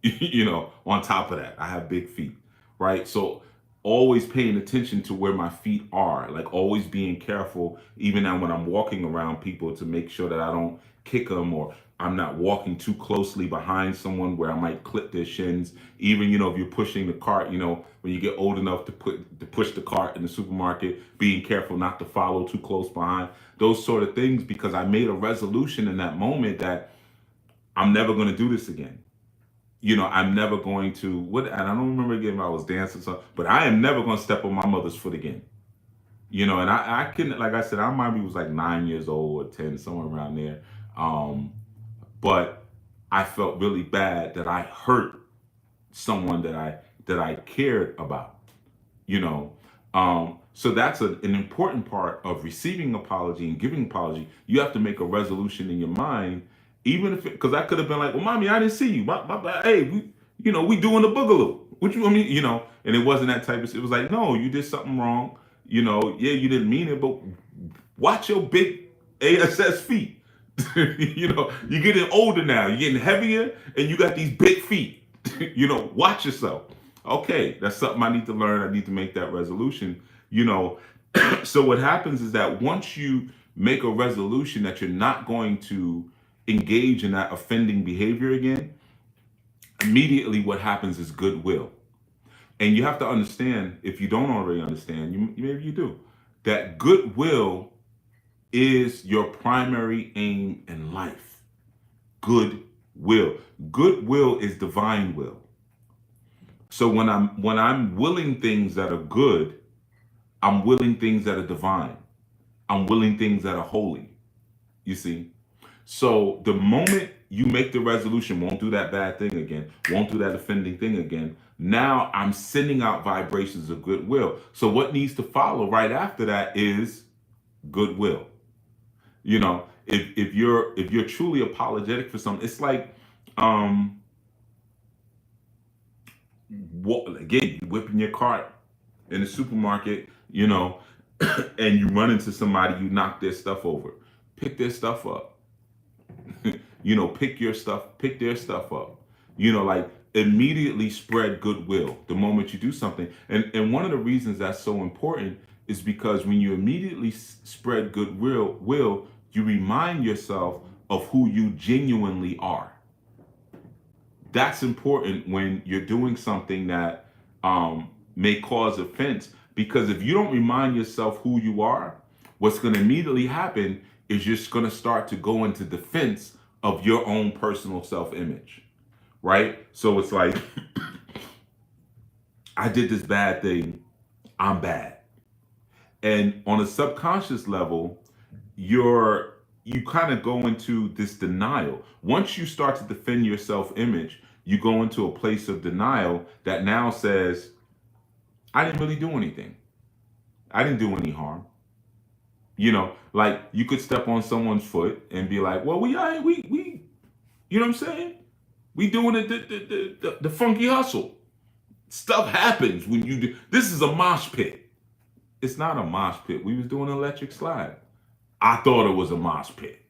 You know, on top of that, I have big feet, right? So always paying attention to where my feet are, like always being careful, even now when I'm walking around people, to make sure that I don't kick them, or I'm not walking too closely behind someone where I might clip their shins. Even, you know, if you're pushing the cart, you know, when you get old enough to push the cart in the supermarket, being careful not to follow too close behind, those sort of things, because I made a resolution in that moment that I'm never going to do this again. You know, I'm never going to what, and I don't remember again if I was dancing, so, but I am never going to step on my mother's foot again. You know, and I can, like I said, I might be was like 9 years old or 10, somewhere around there. Um, but I felt really bad that I hurt someone that I cared about. You know, so that's an important part of receiving apology and giving apology. You have to make a resolution in your mind, even if, because I could have been like, well, mommy, I didn't see you. Hey, we doing the boogaloo. What you want me, you know? And it wasn't that type of. It was like, no, you did something wrong. You know, yeah, you didn't mean it, but watch your big ASS feet. You know, you're getting older now. You're getting heavier, and you got these big feet. You know, watch yourself. Okay, that's something I need to learn. I need to make that resolution. You know, so what happens is that once you make a resolution that you're not going to engage in that offending behavior again, immediately what happens is goodwill. And you have to understand, if you don't already understand, maybe you do, that goodwill is your primary aim in life. Goodwill. Goodwill is divine will. So when I'm willing things that are good, I'm willing things that are divine. I'm willing things that are holy. You see? So the moment you make the resolution, won't do that bad thing again, won't do that offending thing again. Now I'm sending out vibrations of goodwill. So what needs to follow right after that is goodwill. You know, if you're truly apologetic for something, it's like um again, you whipping your cart in the supermarket, and you run into somebody, you knock their stuff over. Pick their stuff up. Pick their stuff up. Like immediately spread goodwill the moment you do something. And one of the reasons that's so important is because when you immediately spread goodwill, you remind yourself of who you genuinely are. That's important when you're doing something that may cause offense, because if you don't remind yourself who you are, what's going to immediately happen is you're just going to start to go into defense of your own personal self-image, right? So it's like, I did this bad thing, I'm bad. And on a subconscious level, you kind of go into this denial. Once you start to defend your self-image, you go into a place of denial that now says, I didn't really do anything. I didn't do any harm. Like you could step on someone's foot and be like, well, we you know what I'm saying? We doing the funky hustle. Stuff happens when you do. This is a mosh pit. It's not a mosh pit. We was doing an electric slide. I thought it was a mosh pit.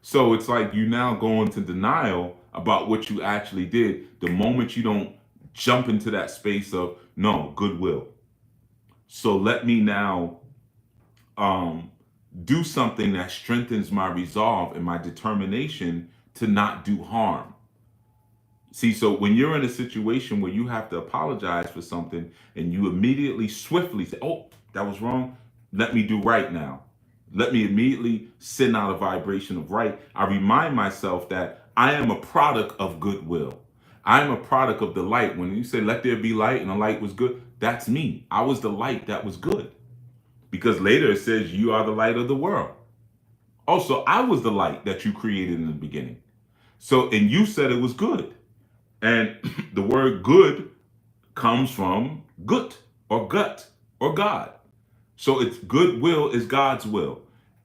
So it's like you now go into denial about what you actually did the moment you don't jump into that space of no goodwill. So let me now um, do something that strengthens my resolve and my determination to not do harm. See, so when you're in a situation where you have to apologize for something and you immediately swiftly say, oh, that was wrong, let me do right now. Let me immediately send out a vibration of right. I remind myself that I am a product of goodwill. I am a product of the light. When you say, let there be light, and the light was good, that's me. I was the light that was good. Because later it says, you are the light of the world. Also, I was the light that you created in the beginning. So, and you said it was good. And the word good comes from gut or gut or God. So it's goodwill is God's will.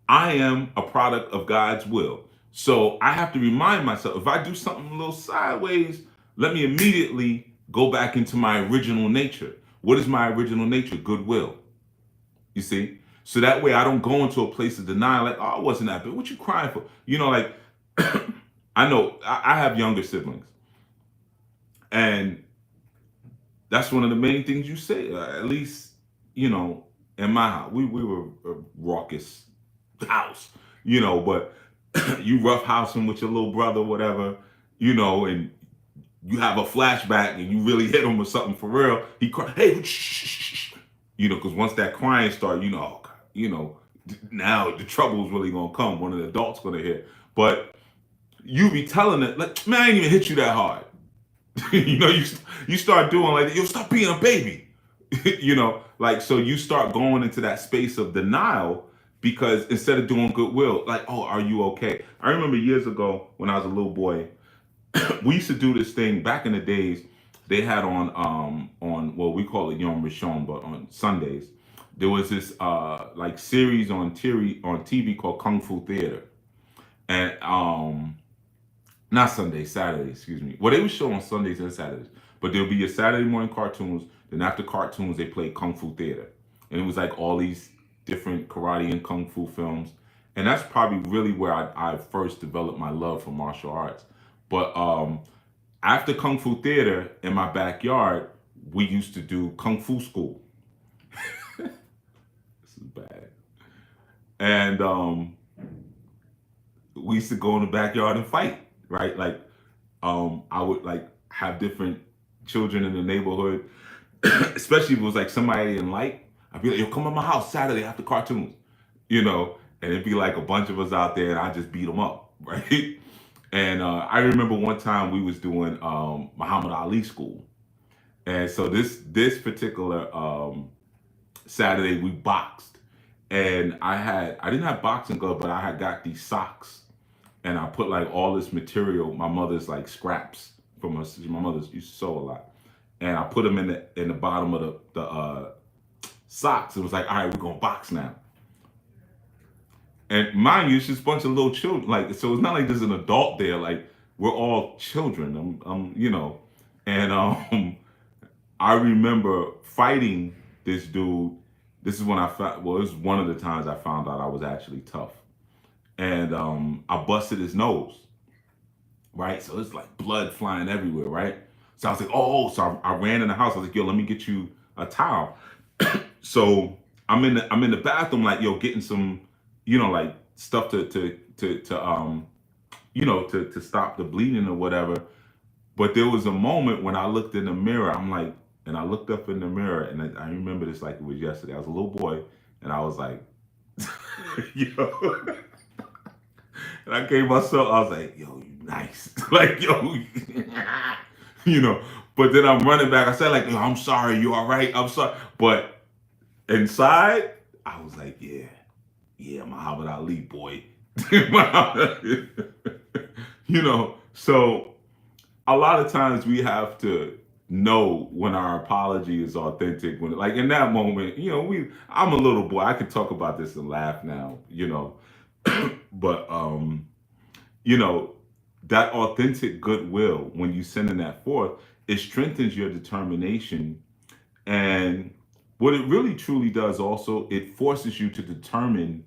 I am a product of God's will. So I have to remind myself, if I do something a little sideways, let me immediately go back into my original nature. What is my original nature? Goodwill. You see? So that way I don't go into a place of denial like, oh, it wasn't that bad. What you crying for? Like I know I have younger siblings. And that's one of the main things you say. At least, in my house, we were a raucous house, but you rough housing with your little brother, whatever, and you have a flashback and you really hit him with something for real. He cry, hey, shh, because once that crying started, now the trouble's really gonna come. One of the adults gonna hit, but you be telling it like, man, I ain't even hit you that hard. You start doing like, yo, stop being a baby. Like, so you start going into that space of denial because instead of doing goodwill, like, oh, are you okay? I remember years ago when I was a little boy, we used to do this thing back in the days. They had on well, we call it Yom Rishon, but on Sundays there was this like series on TV called Kung Fu Theater, and not Sundays, Saturdays, excuse me. Well, they would show on Sundays and Saturdays, but there'll be your Saturday morning cartoons. Then after cartoons, they played Kung Fu Theater, and it was like all these different karate and kung fu films, and that's probably really where I first developed my love for martial arts. But after Kung Fu Theater in my backyard, we used to do Kung Fu school. This is bad, and we used to go in the backyard and fight, right? Like, I would like have different children in the neighborhood, especially if it was like somebody I didn't like. I'd be like, yo, come to my house Saturday after cartoons, and it'd be like a bunch of us out there and I just beat them up, right? And I remember one time we was doing Muhammad Ali school. And so this particular Saturday we boxed. And I didn't have boxing gloves, but I had got these socks and I put like all this material, my mother's like scraps from her. My mother's used to sew a lot, and I put them in the bottom of the socks. It was like, all right, we're gonna box now. And mind you, it's just a bunch of little children. Like, so it's not like there's an adult there. Like, we're all children. And I remember fighting this dude. This is when I found. Well, it was one of the times I found out I was actually tough, and I busted his nose. Right, so it's like blood flying everywhere. Right, so I was like, oh, so I ran in the house. I was like, yo, let me get you a towel. So I'm in the bathroom, like, yo, getting some, like stuff to to stop the bleeding or whatever. But there was a moment when I looked in the mirror. I'm like, and I looked up in the mirror, and I remember this like it was yesterday. I was a little boy, and I was like, yo, and I gave myself. I was like, yo, you nice, like, yo, you know. But then I'm running back. I said like, yo, I'm sorry. You all right? I'm sorry. But inside, I was like, yeah, yeah, Muhammad Ali, boy. So a lot of times we have to know when our apology is authentic. When, like, in that moment, I'm a little boy. I can talk about this and laugh now, but you know, that authentic goodwill, when you sending that forth, it strengthens your determination. And what it really truly does also, it forces you to determine,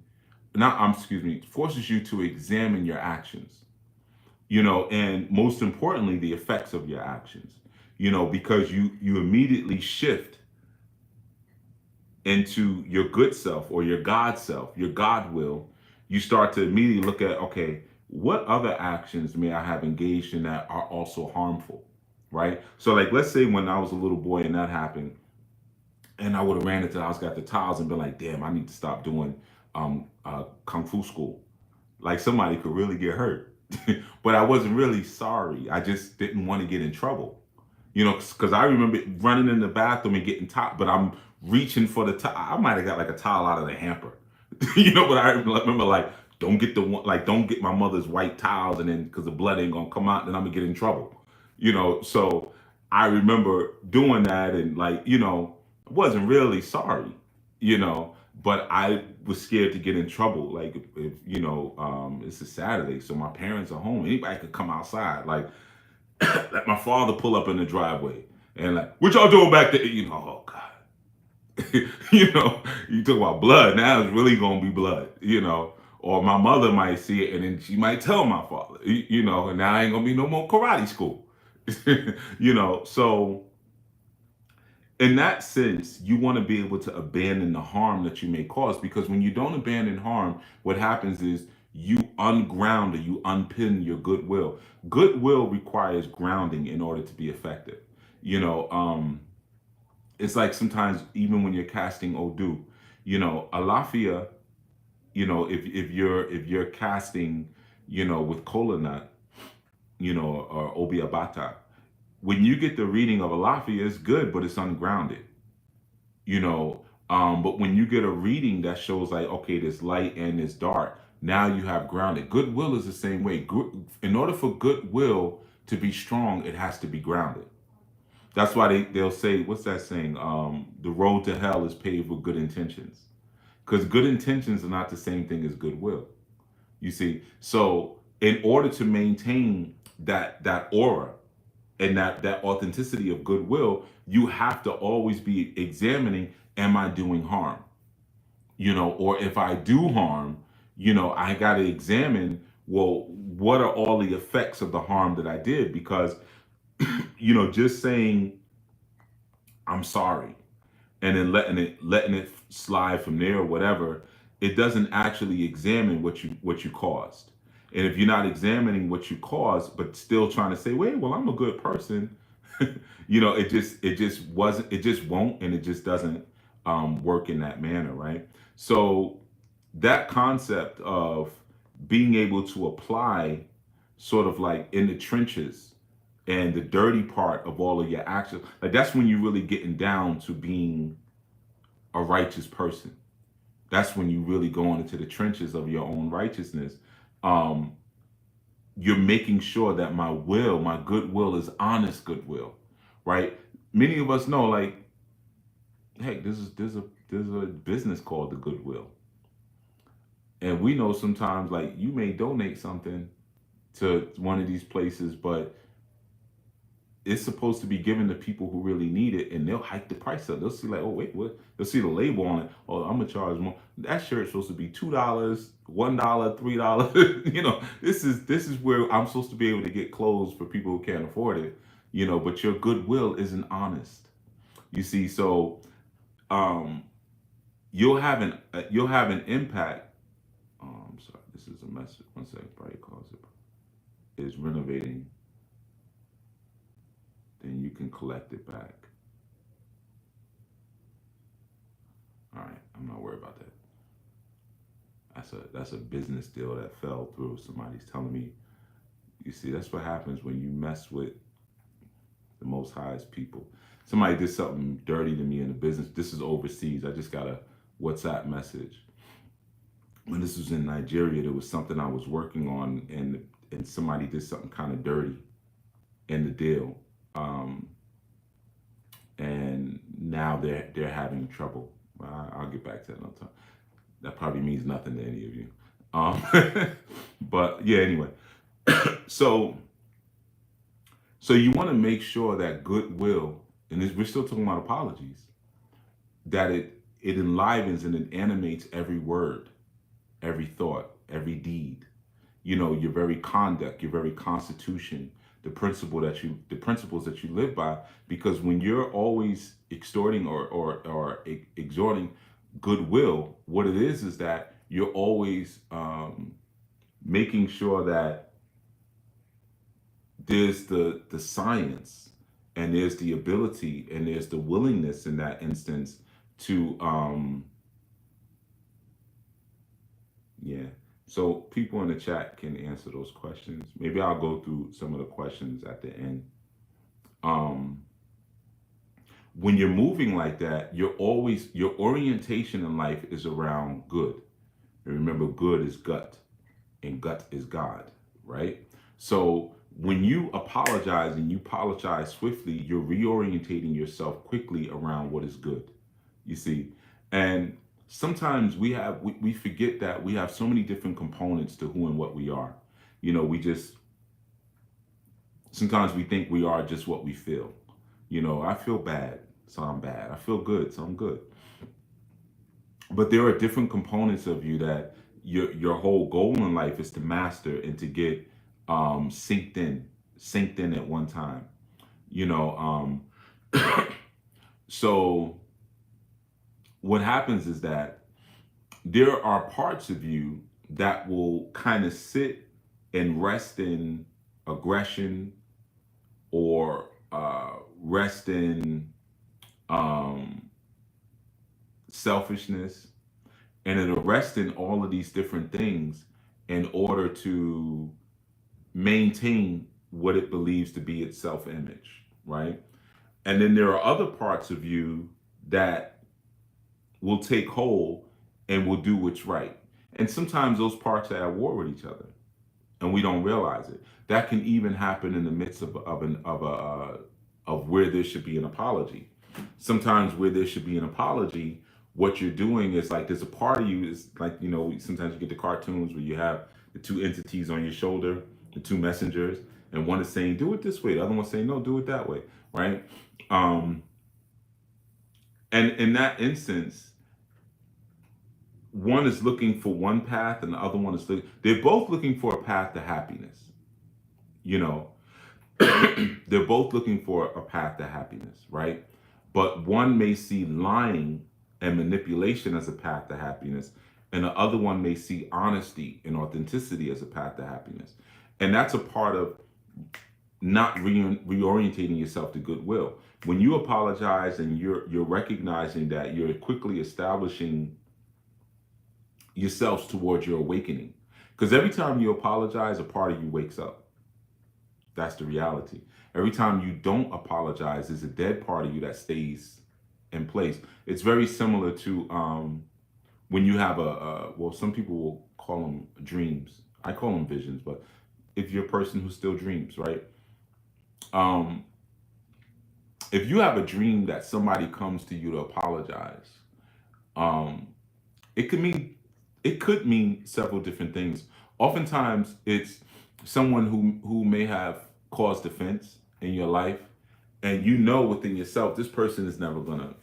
not, excuse me, forces you to examine your actions, and most importantly, the effects of your actions, because you immediately shift into your good self or your God self, your God will. You start to immediately look at, okay, what other actions may I have engaged in that are also harmful, right? So, like, let's say when I was a little boy and that happened, and I would have ran into the house, got the towels, and been like, damn, I need to stop doing kung fu school. Like, somebody could really get hurt. But I wasn't really sorry. I just didn't want to get in trouble. Because I remember running in the bathroom and getting top, but I'm reaching for the towel. I might have got like a towel out of the hamper. But I remember like, don't get the one, like, don't get my mother's white towels, and then because the blood ain't gonna come out, then I'm gonna get in trouble. So I remember doing that, and like, I wasn't really sorry, but I was scared to get in trouble. Like, if it's a Saturday, so my parents are home. Anybody could come outside. Like, let my father pull up in the driveway and like, what y'all doing back there? Oh God. You talk about blood. Now it's really gonna be blood. Or my mother might see it and then she might tell my father. And now ain't gonna be no more karate school. So in that sense, you want to be able to abandon the harm that you may cause, because when you don't abandon harm, what happens is you unground or you unpin your goodwill. Goodwill requires grounding in order to be effective. It's like sometimes even when you're casting Odu, Alafia, if you're casting, with kola nut, or obiabata, when you get the reading of Alafia, it's good, but it's ungrounded. But when you get a reading that shows like, okay, there's light and there's dark, now you have grounded. Goodwill is the same way. In order for goodwill to be strong, it has to be grounded. That's why they'll say, what's that saying? The road to hell is paved with good intentions, because good intentions are not the same thing as goodwill. You see, so in order to maintain that aura and that authenticity of goodwill, you have to always be examining, am I doing harm? Or if I do harm, I got to examine, well, what are all the effects of the harm that I did? Because just saying I'm sorry and then letting it slide from there or whatever, it doesn't actually examine what you caused. And if you're not examining what you caused but still trying to say, wait, well, I'm a good person, it just won't, and it just doesn't work in that manner, right? So that concept of being able to apply, sort of like in the trenches and the dirty part of all of your actions, like, that's when you're really getting down to being a righteous person. That's when you really go into the trenches of your own righteousness. um you're making sure that my goodwill is honest goodwill, right? Many of us know, like, hey, there's a business called the Goodwill, and we know sometimes like you may donate something to one of these places, but it's supposed to be given to people who really need it, and they'll hike the price up. They'll see like, oh wait, what? They'll see the label on it. Oh, I'm gonna charge more. That shirt's supposed to be $2, $1, $3. This is where I'm supposed to be able to get clothes for people who can't afford it. But your goodwill isn't honest. You see, so um, you'll have an impact. Oh, I'm sorry, this is a message. One second, probably calls it is renovating. Then you can collect it back. All right, I'm not worried about that. That's a business deal that fell through. Somebody's telling me. You see, that's what happens when you mess with the Most High's people. Somebody did something dirty to me in the business. This is overseas. I just got a WhatsApp message. When this was in Nigeria, there was something I was working on, and somebody did something kind of dirty in the deal, um, and now they're having trouble. I'll get back to that another time. That probably means nothing to any of you. But yeah, anyway. So you want to make sure that goodwill, and we're still talking about apologies, that it enlivens and it animates every word, every thought, every deed. Your very conduct, your very constitution, the principles that you live by. Because when you're always extorting or exhorting goodwill, what it is that you're always making sure that there's the science, and there's the ability, and there's the willingness in that instance to yeah. So people in the chat can answer those questions. Maybe I'll go through some of the questions at the end. um when you're moving like that, your orientation in life is around good. And remember, good is gut, and gut is God, right? So when you apologize, and you apologize swiftly, you're reorientating yourself quickly around what is good. You see, and sometimes we forget that we have so many different components to who and what we are. We just sometimes we think we are just what we feel. I feel bad, so I'm bad. I feel good, so I'm good. But there are different components of you that your whole goal in life is to master and to get synced in at one time. You know, so what happens is that there are parts of you that will kind of sit and rest in aggression, or rest in um, selfishness, and it'll rest in all of these different things in order to maintain what it believes to be its self image, right? And then there are other parts of you that will take hold and will do what's right. And sometimes those parts are at war with each other, and we don't realize it. That can even happen in the midst of where there should be an apology. Sometimes where there should be an apology, what you're doing is like there's a part of you is like, sometimes you get the cartoons where you have the two entities on your shoulder, the two messengers, and one is saying do it this way, the other one's saying no, do it that way, right? Um, and in that instance, one is looking for one path, and the other one is they're both looking for a path to happiness. You know, they're both looking for a path to happiness, right? But one may see lying and manipulation as a path to happiness, and the other one may see honesty and authenticity as a path to happiness. And that's a part of not reorientating yourself to goodwill. When you apologize and you're recognizing that, you're quickly establishing yourselves towards your awakening. Because every time you apologize, a part of you wakes up. That's the reality. Every time you don't apologize, there's a dead part of you that stays in place. It's very similar to when you have well, some people will call them dreams. I call them visions, but if you're a person who still dreams, right? Um, if you have a dream that somebody comes to you to apologize, um, it could mean it could mean several different things. Oftentimes, it's someone who may have caused offense in your life, and you know within yourself this person is never gonna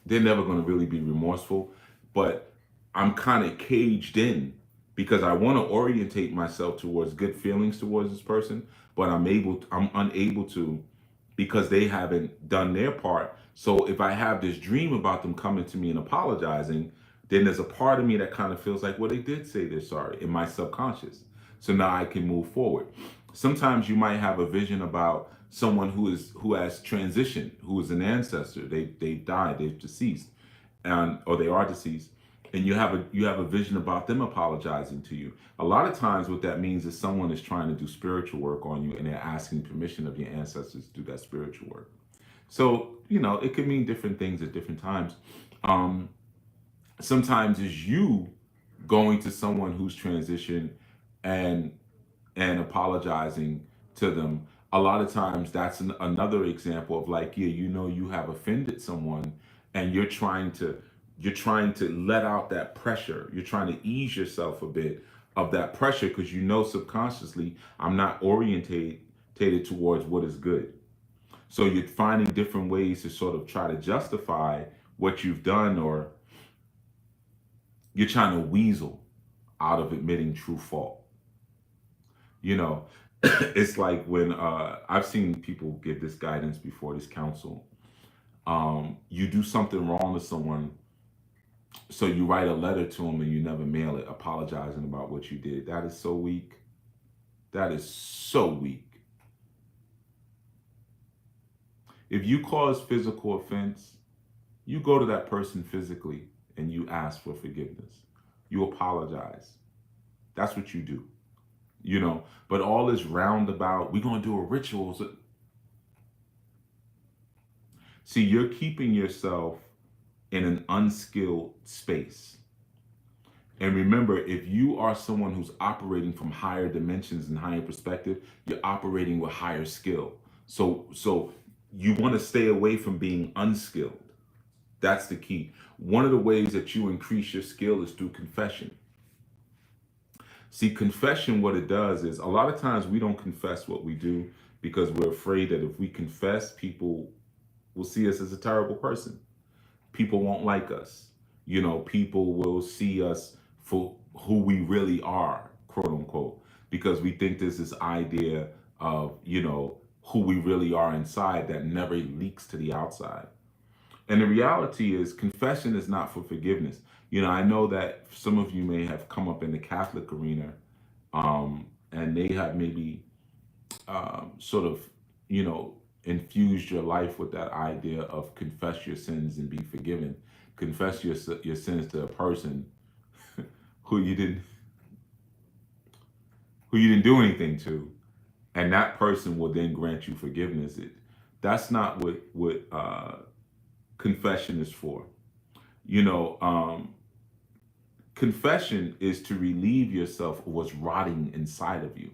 they're never gonna really be remorseful, but I'm kind of caged in because I want to orientate myself towards good feelings towards this person, but I'm unable to because they haven't done their part. So if I have this dream about them coming to me and apologizing, then there's a part of me that kind of feels like, well, they did say they're sorry in my subconscious. So now I can move forward. Sometimes you might have a vision about someone who has transitioned, who is an ancestor. They've died, they've deceased, and or they are deceased, and you have a vision about them apologizing to you. A lot of times what that means is someone is trying to do spiritual work on you and they're asking permission of your ancestors to do that spiritual work. So it could mean different things at different times. um, Sometimes it's you going to someone who's transitioned and apologizing to them. A lot of times that's another example of like, yeah, you have offended someone and you're trying to let out that pressure. You're trying to ease yourself a bit of that pressure because subconsciously I'm not orientated towards what is good. So you're finding different ways to sort of try to justify what you've done, or you're trying to weasel out of admitting true fault. You know, it's like when I've seen people give this guidance before, this counsel. You do something wrong to someone, so you write a letter to them and you never mail it, apologizing about what you did. That is so weak. That is so weak. If you cause physical offense, you go to that person physically and you ask for forgiveness. You apologize. That's what you do. But all this roundabout, we're going to do a ritual. See, you're keeping yourself in an unskilled space. And remember, if you are someone who's operating from higher dimensions and higher perspective, you're operating with higher skill. So you want to stay away from being unskilled. That's the key. One of the ways that you increase your skill is through confession. See, confession, what it does is a lot of times we don't confess what we do because we're afraid that if we confess, people will see us as a terrible person. People won't like us. People will see us for who we really are, quote unquote, because we think there's this idea of, who we really are inside that never leaks to the outside. And the reality is, confession is not for forgiveness. I know that some of you may have come up in the Catholic arena, and they have maybe sort of, infused your life with that idea of confess your sins and be forgiven. Confess your sins to a person who you didn't who you didn't do anything to, and that person will then grant you forgiveness. That's not what confession is for. You know, confession is to relieve yourself of what's rotting inside of you.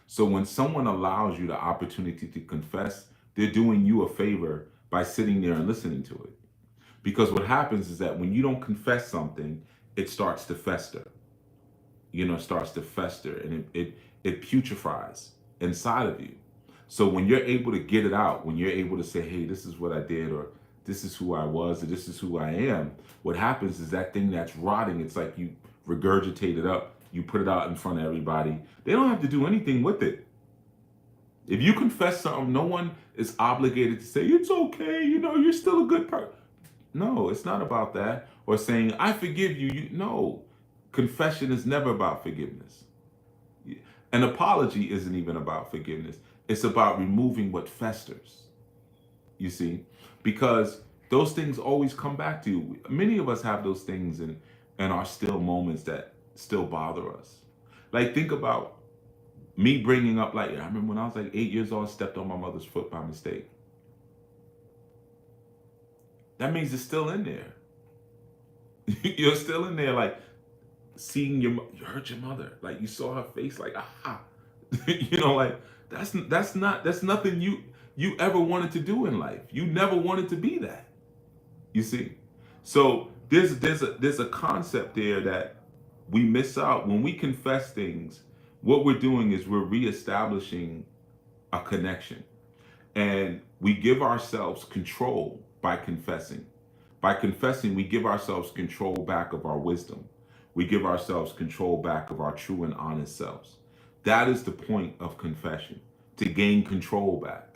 So when someone allows you the opportunity to confess, they're doing you a favor by sitting there and listening to it. Because what happens is that when you don't confess something, it starts to fester. Starts to fester, and it putrefies inside of you. So when you're able to get it out, when you're able to say, hey, this is what I did, or this is who I was, or this is who I am, what happens is that thing that's rotting, it's like you regurgitate it up, you put it out in front of everybody. They don't have to do anything with it. If you confess something, no one is obligated to say, it's okay, you're still a good person. No, it's not about that. Or saying, I forgive you. No, confession is never about forgiveness. An apology isn't even about forgiveness. It's about removing what festers, you see, because those things always come back to you. Many of us have those things and are still moments that still bother us. Like, think about me bringing up, like, I remember when I was like 8 years old, I stepped on my mother's foot by mistake. That means it's still in there. You're still in there, like, seeing you hurt your mother. Like, you saw her face, like, ah. You know, like that's nothing you ever wanted to do in life. You never wanted to be that. You see? So there's a concept there that we miss out when we confess things. What we're doing is we're reestablishing a connection, and we give ourselves control by confessing. By confessing, we give ourselves control back of our wisdom. We give ourselves control back of our true and honest selves. That is the point of confession, to gain control back.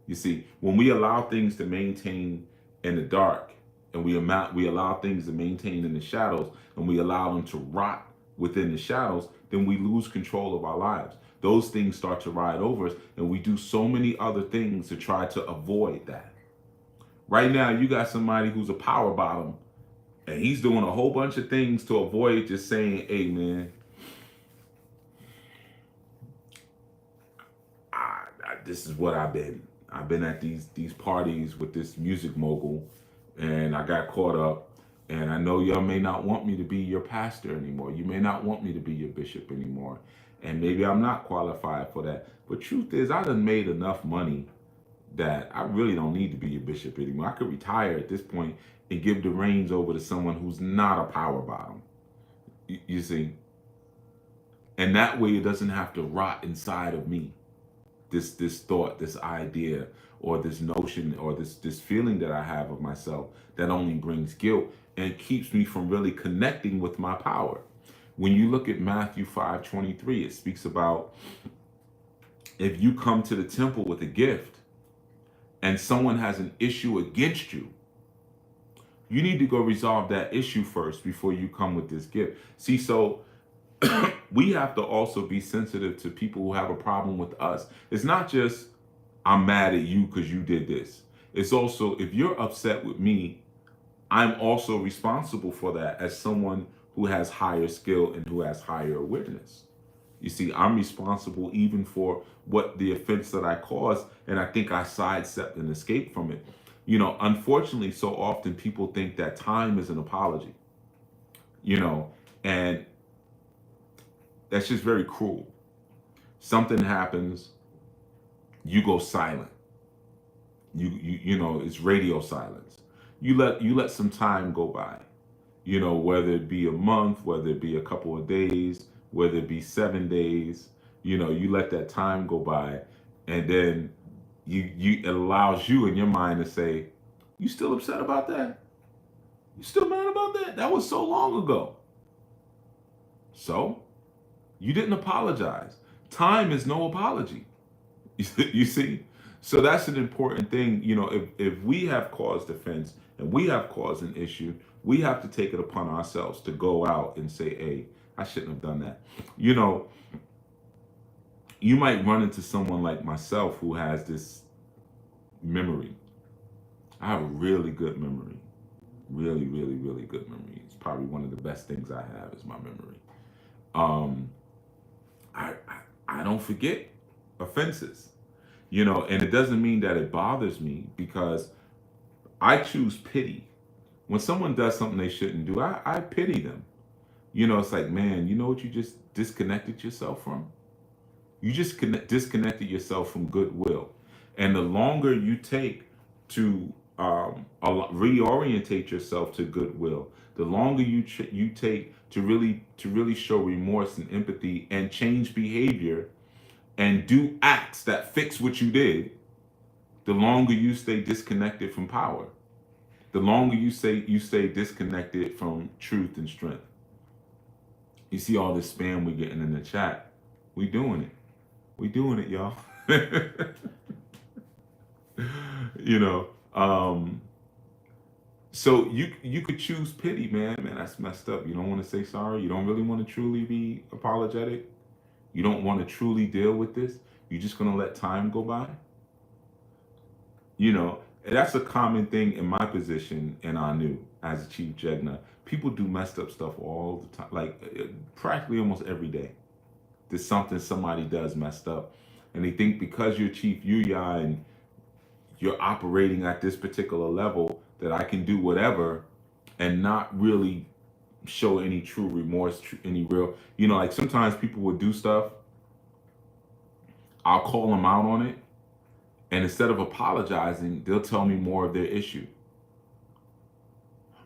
You see, when we allow things to maintain in the dark, and we allow things to maintain in the shadows, and we allow them to rot within the shadows, then we lose control of our lives. Those things start to ride over us, and we do so many other things to try to avoid that. Right now, you got somebody who's a power bottom, and he's doing a whole bunch of things to avoid just saying, "Hey, man, this is what I've been. I've been at these parties with this music mogul, and I got caught up. And I know y'all may not want me to be your pastor anymore. You may not want me to be your bishop anymore, and maybe I'm not qualified for that. But truth is, I done made enough money that I really don't need to be your bishop anymore. I could retire at this point and give the reins over to someone who's not a power bottom. You see, and that way it doesn't have to rot inside of me. This thought, this idea, or this notion, or this feeling that I have of myself that only brings guilt and keeps me from really connecting with my power. When you look at Matthew 5:23, it speaks about if you come to the temple with a gift and someone has an issue against you, you need to go resolve that issue first before you come with this gift. See, so we have to also be sensitive to people who have a problem with us. It's not just, I'm mad at you because you did this. It's also, if you're upset with me, I'm also responsible for that as someone who has higher skill and who has higher awareness. You see, I'm responsible even for what the offense that I caused, and I think I sidestepped and escaped from it. You know, unfortunately, so often people think that time is an apology, you know, and that's just very cruel. Something happens, you go silent. You know, it's radio silence. You let some time go by. You know, whether it be a month, whether it be a couple of days, whether it be 7 days, you know, you let that time go by, and then it allows you in your mind to say, you still upset about that? You still mad about that? That was so long ago. So you didn't apologize. Time is no apology. You see? So that's an important thing. You know, if we have caused offense and we have caused an issue, we have to take it upon ourselves to go out and say, hey, I shouldn't have done that. You know, you might run into someone like myself who has this memory. I have a really good memory. Really, really, really good memory. It's probably one of the best things I have is my memory. Um, I don't forget offenses, you know, and it doesn't mean that it bothers me because I choose pity. When someone does something they shouldn't do, I pity them. You know, it's like, man, you know what you just disconnected yourself from? You just disconnected yourself from goodwill. And the longer you take to reorientate yourself to goodwill, the longer you take to really show remorse and empathy and change behavior and do acts that fix what you did, the longer you stay disconnected from power, the longer you stay disconnected from truth and strength. You see all this spam we getting in the chat. We doing it. We doing it, y'all. You know, so you could choose pity, man. Man, that's messed up. You don't want to say sorry. You don't really want to truly be apologetic. You don't want to truly deal with this. You're just gonna let time go by. You know, and that's a common thing in my position in Anu as a chief Jegna. People do messed up stuff all the time, like practically almost every day. There's something somebody does messed up, and they think because you're Chief Yuya and you're operating at this particular level that I can do whatever and not really show any true remorse, any real, you know, like sometimes people would do stuff I'll call them out on it, and instead of apologizing, they'll tell me more of their issue.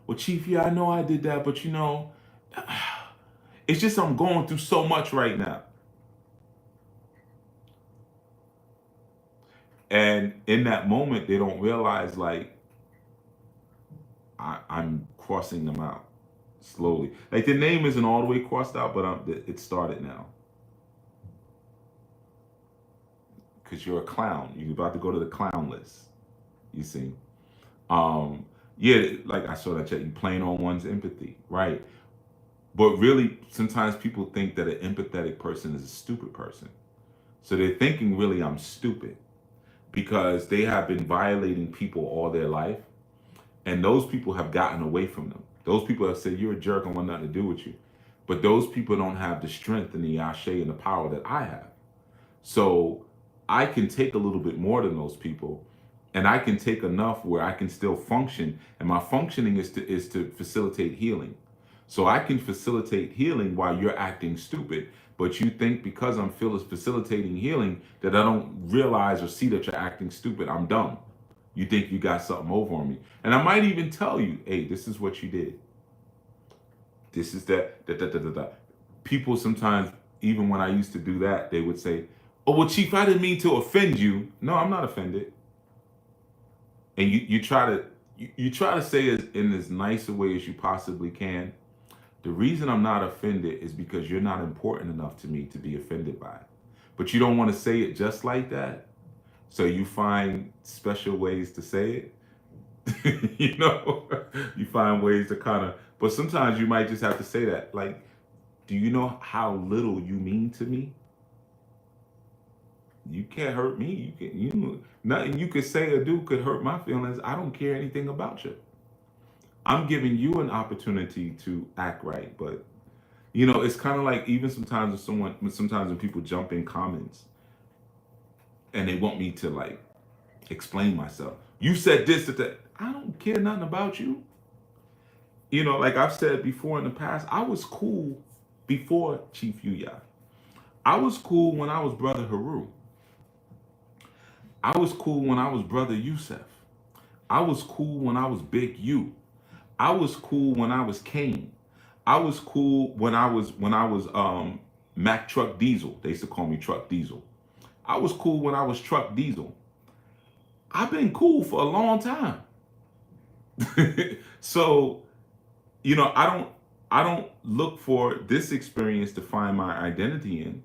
Well, Chief, yeah, I know I did that, but it's just I'm going through so much right now. And in that moment, they don't realize like I'm crossing them out slowly. Like the name isn't all the way crossed out, but it started now. Because you're a clown. You're about to go to the clown list. You see. Um, yeah, like I saw that chat. You playing on one's empathy, right? But really, sometimes people think that an empathetic person is a stupid person. So they're thinking, really, I'm stupid because they have been violating people all their life, and those people have gotten away from them. Those people have said, "You're a jerk. I want nothing to do with you." But those people don't have the strength and the ashe and the power that I have. So I can take a little bit more than those people, and I can take enough where I can still function. And my functioning is to facilitate healing. So I can facilitate healing while you're acting stupid. But you think because I'm facilitating healing that I don't realize or see that you're acting stupid. I'm dumb. You think you got something over on me. And I might even tell you, hey, this is what you did. This is that. People sometimes, even when I used to do that, they would say, "Oh well, Chief, I didn't mean to offend you." No, I'm not offended. And you try to say it in as nice a way as you possibly can. The reason I'm not offended is because you're not important enough to me to be offended by it. But you don't want to say it just like that. So you find special ways to say it. You find ways to kind of, but sometimes you might just have to say that. Like, do you know how little you mean to me? You can't hurt me. Nothing you could say or do could hurt my feelings. I don't care anything about you. I'm giving you an opportunity to act right, but it's kind of like even sometimes when people jump in comments and they want me to like explain myself. You said this, that. I don't care nothing about you. Like I've said before in the past, I was cool before Chief Yuya. I was cool when I was Brother Haru. I was cool when I was Brother Yusef. I was cool when I was Big U. I was cool when I was Kane. I was cool when I was Mac Truck Diesel. They used to call me Truck Diesel. I was cool when I was Truck Diesel. I've been cool for a long time. So, I don't look for this experience to find my identity in.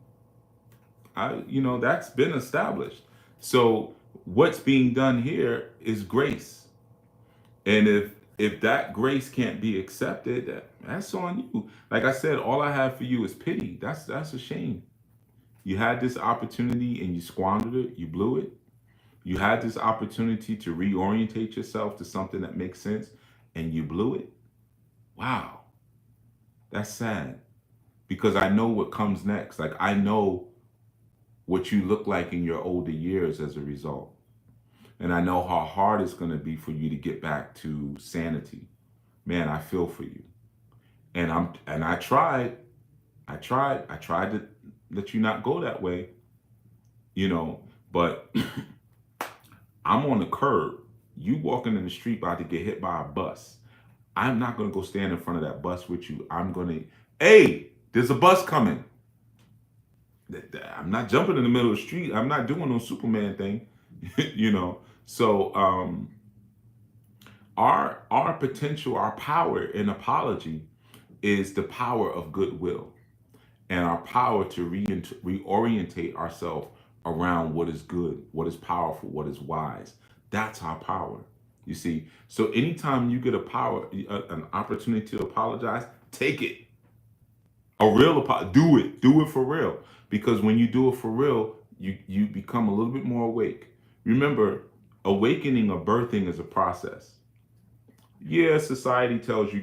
That's been established. So what's being done here is grace. And if that grace can't be accepted, that's on you. Like I said, all I have for you is pity. That's a shame. You had this opportunity and you squandered it, you blew it. You had this opportunity to reorientate yourself to something that makes sense and you blew it. Wow. That's sad because I know what comes next. Like I know what you look like in your older years as a result. And I know how hard it's going to be for you to get back to sanity. Man, I feel for you. And I tried to let you not go that way, but I'm on the curb. You walking in the street about to get hit by a bus. I'm not going to go stand in front of that bus with you. I'm going to, hey, there's a bus coming. I'm not jumping in the middle of the street. I'm not doing no Superman thing, So our potential, our power in apology is the power of goodwill and our power to reorientate ourselves around what is good, what is powerful, what is wise. That's our power. You see, so anytime you get an opportunity to apologize, take it. A real apology, do it for real. Because when you do it for real, you become a little bit more awake. Remember, awakening or birthing is a process. Yeah, society tells you,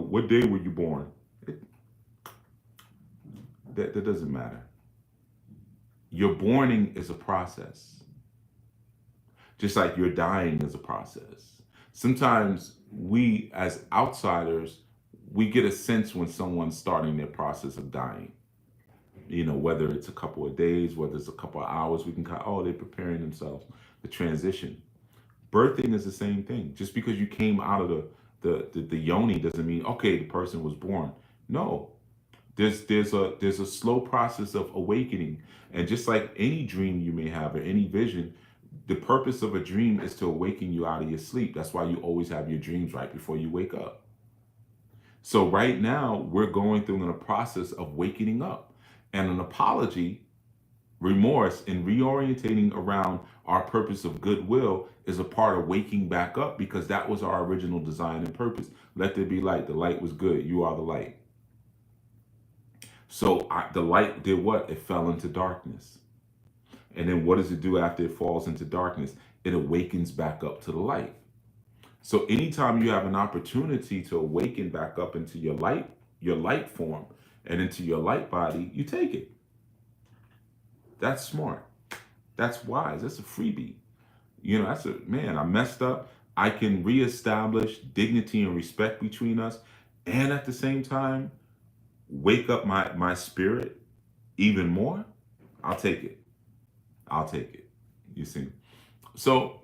what day were you born? It, that doesn't matter. Your borning is a process, just like your dying is a process. Sometimes we, as outsiders, we get a sense when someone's starting their process of dying. Whether it's a couple of days, whether it's a couple of hours, we can kind of, oh, they're preparing themselves. The transition. Birthing is the same thing. Just because you came out of the yoni doesn't mean, okay, the person was born. No, there's a slow process of awakening. And just like any dream you may have or any vision, the purpose of a dream is to awaken you out of your sleep. That's why you always have your dreams right before you wake up. So right now we're going through in a process of wakening up. And an apology, remorse, and reorientating around our purpose of goodwill is a part of waking back up, because that was our original design and purpose. Let there be light. The light was good. You are the light. So the light did what? It fell into darkness. And then what does it do after it falls into darkness? It awakens back up to the light. So anytime you have an opportunity to awaken back up into your light form and into your light body, you take it. That's smart. That's wise. That's a freebie. That's a man, I messed up. I can reestablish dignity and respect between us, and at the same time, wake up my spirit even more. I'll take it. I'll take it. You see? So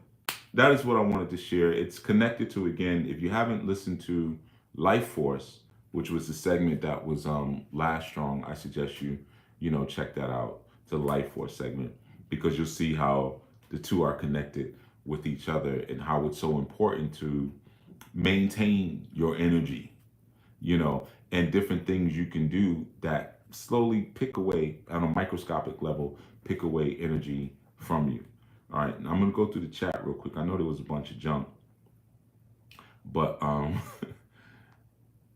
that is what I wanted to share. It's connected to, again, if you haven't listened to Life Force, which was the segment that was last strong, I suggest you check that out, to the Life Force segment, because you'll see how the two are connected with each other and how it's so important to maintain your energy, and different things you can do that slowly pick away on a microscopic level, pick away energy from you. All right, now I'm gonna go through the chat real quick. I know there was a bunch of junk, but I'm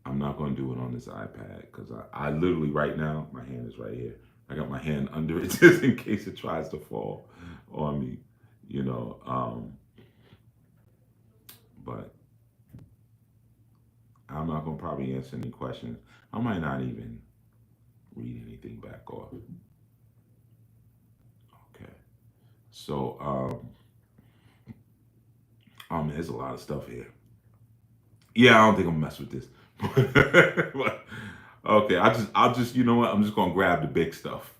not gonna do it on this iPad, because I literally right now my hand is right here. I got my hand under it just in case it tries to fall on me, you know. But I'm not gonna probably answer any questions. I might not even read anything back off. Okay. So oh man, there's a lot of stuff here. Yeah, I don't think I'm gonna mess with this. But, okay, I'll just you know what? I'm just gonna grab the big stuff.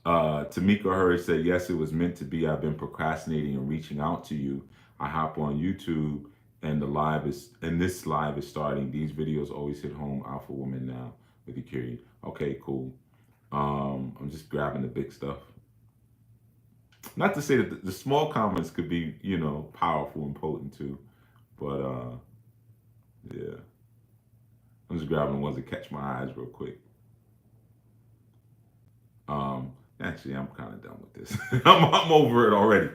Tamika Hurd said, yes, it was meant to be. I've been procrastinating and reaching out to you. I hop on YouTube and this live is starting. These videos always hit home. Alpha woman now with the curious. Okay, cool. I'm just grabbing the big stuff. Not to say that the small comments could be, powerful and potent too, but yeah. I'm just grabbing the ones that catch my eyes real quick. Actually, I'm kind of done with this. I'm over it already.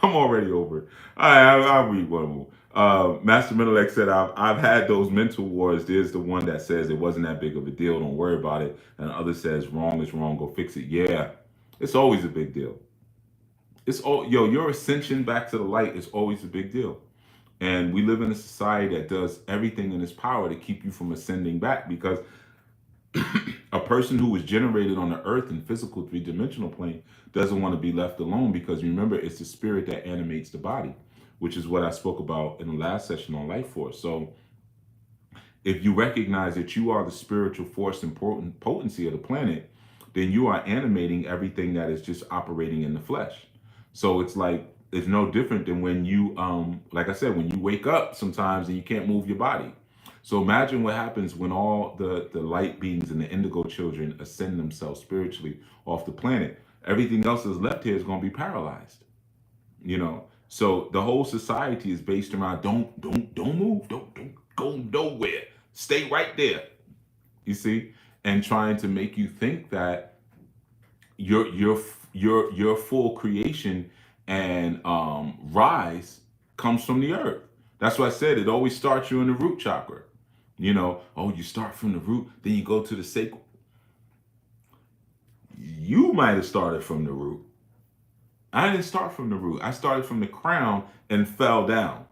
I'm already over it. All right, I'll read one more. Master Menelec said, I've had those mental wars. There's the one that says it wasn't that big of a deal, don't worry about it. And the other says, wrong is wrong, go fix it. Yeah, it's always a big deal. Your ascension back to the light is always a big deal. And we live in a society that does everything in its power to keep you from ascending back, because a person who was generated on the earth in physical three-dimensional plane doesn't want to be left alone, because remember, it's the spirit that animates the body, which is what I spoke about in the last session on Life Force. So if you recognize that you are the spiritual force and potency of the planet, then you are animating everything that is just operating in the flesh. So it's no different than when you, like I said, when you wake up sometimes and you can't move your body. So imagine what happens when all the light beings and the indigo children ascend themselves spiritually off the planet. Everything else that's left here is going to be paralyzed. So the whole society is based around don't move, don't go nowhere, stay right there. You see, and trying to make you think that your full creation and rise comes from the earth. That's why I said it always starts you in the root chakra. You start from the root, then you go to the sacral. You might have started from the root. I didn't start from the root. I started from the crown and fell down.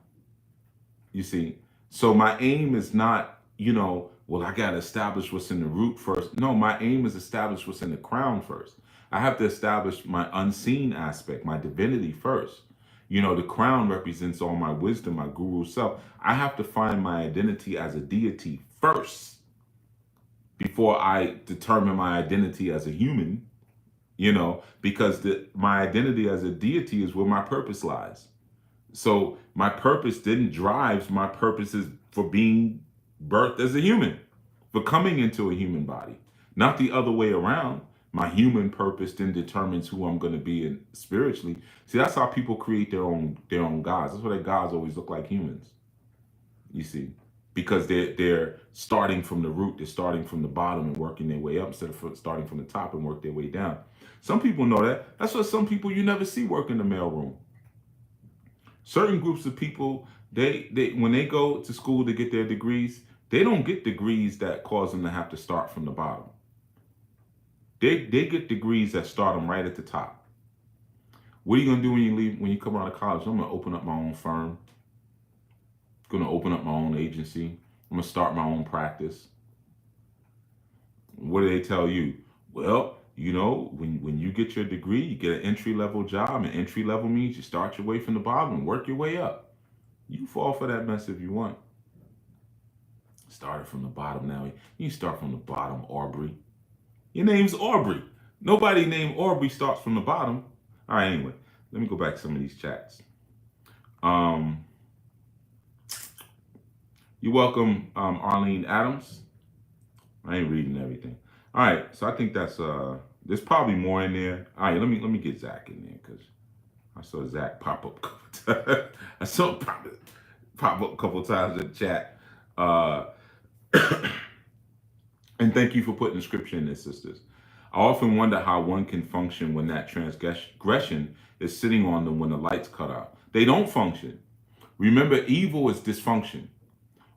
You see? So my aim is not, I got to establish what's in the root first. No, my aim is establish what's in the crown first. I have to establish my unseen aspect, my divinity first. The crown represents all my wisdom, my guru self. I have to find my identity as a deity first. before I determine my identity as a human, because my identity as a deity is where my purpose lies. So my purpose didn't drive my purpose is for being birthed as a human, for coming into a human body, not the other way around. My human purpose then determines who I'm going to be in spiritually. See, that's how people create their own gods. That's why their gods always look like humans. You see, because they're starting from the root, they're starting from the bottom and working their way up instead of starting from the top and work their way down. Some people know that. That's what some people you never see work in the mailroom. Certain groups of people, they when they go to school to get their degrees, they don't get degrees that cause them to have to start from the bottom. They get degrees that start them right at the top. What are you gonna do when you leave? When you come out of college? I'm gonna open up my own firm. Gonna open up my own agency. I'm gonna start my own practice. What do they tell you? Well, when you get your degree, you get an entry level job, and entry level means you start your way from the bottom and work your way up. You fall for that mess if you want. Started from the bottom now. You start from the bottom, Aubrey. Your name's Aubrey. Nobody named Aubrey starts from the bottom. All right, anyway, let me go back to some of these chats. You're welcome, Arlene Adams. I ain't reading everything. All right, so I think there's probably more in there. All right, let me get Zach in there because I saw Zach pop up. I saw him pop up a couple times in the chat. And thank you for putting the scripture in there, sisters. I often wonder how one can function when that transgression is sitting on them when the lights cut out. They don't function. Remember, evil is dysfunction.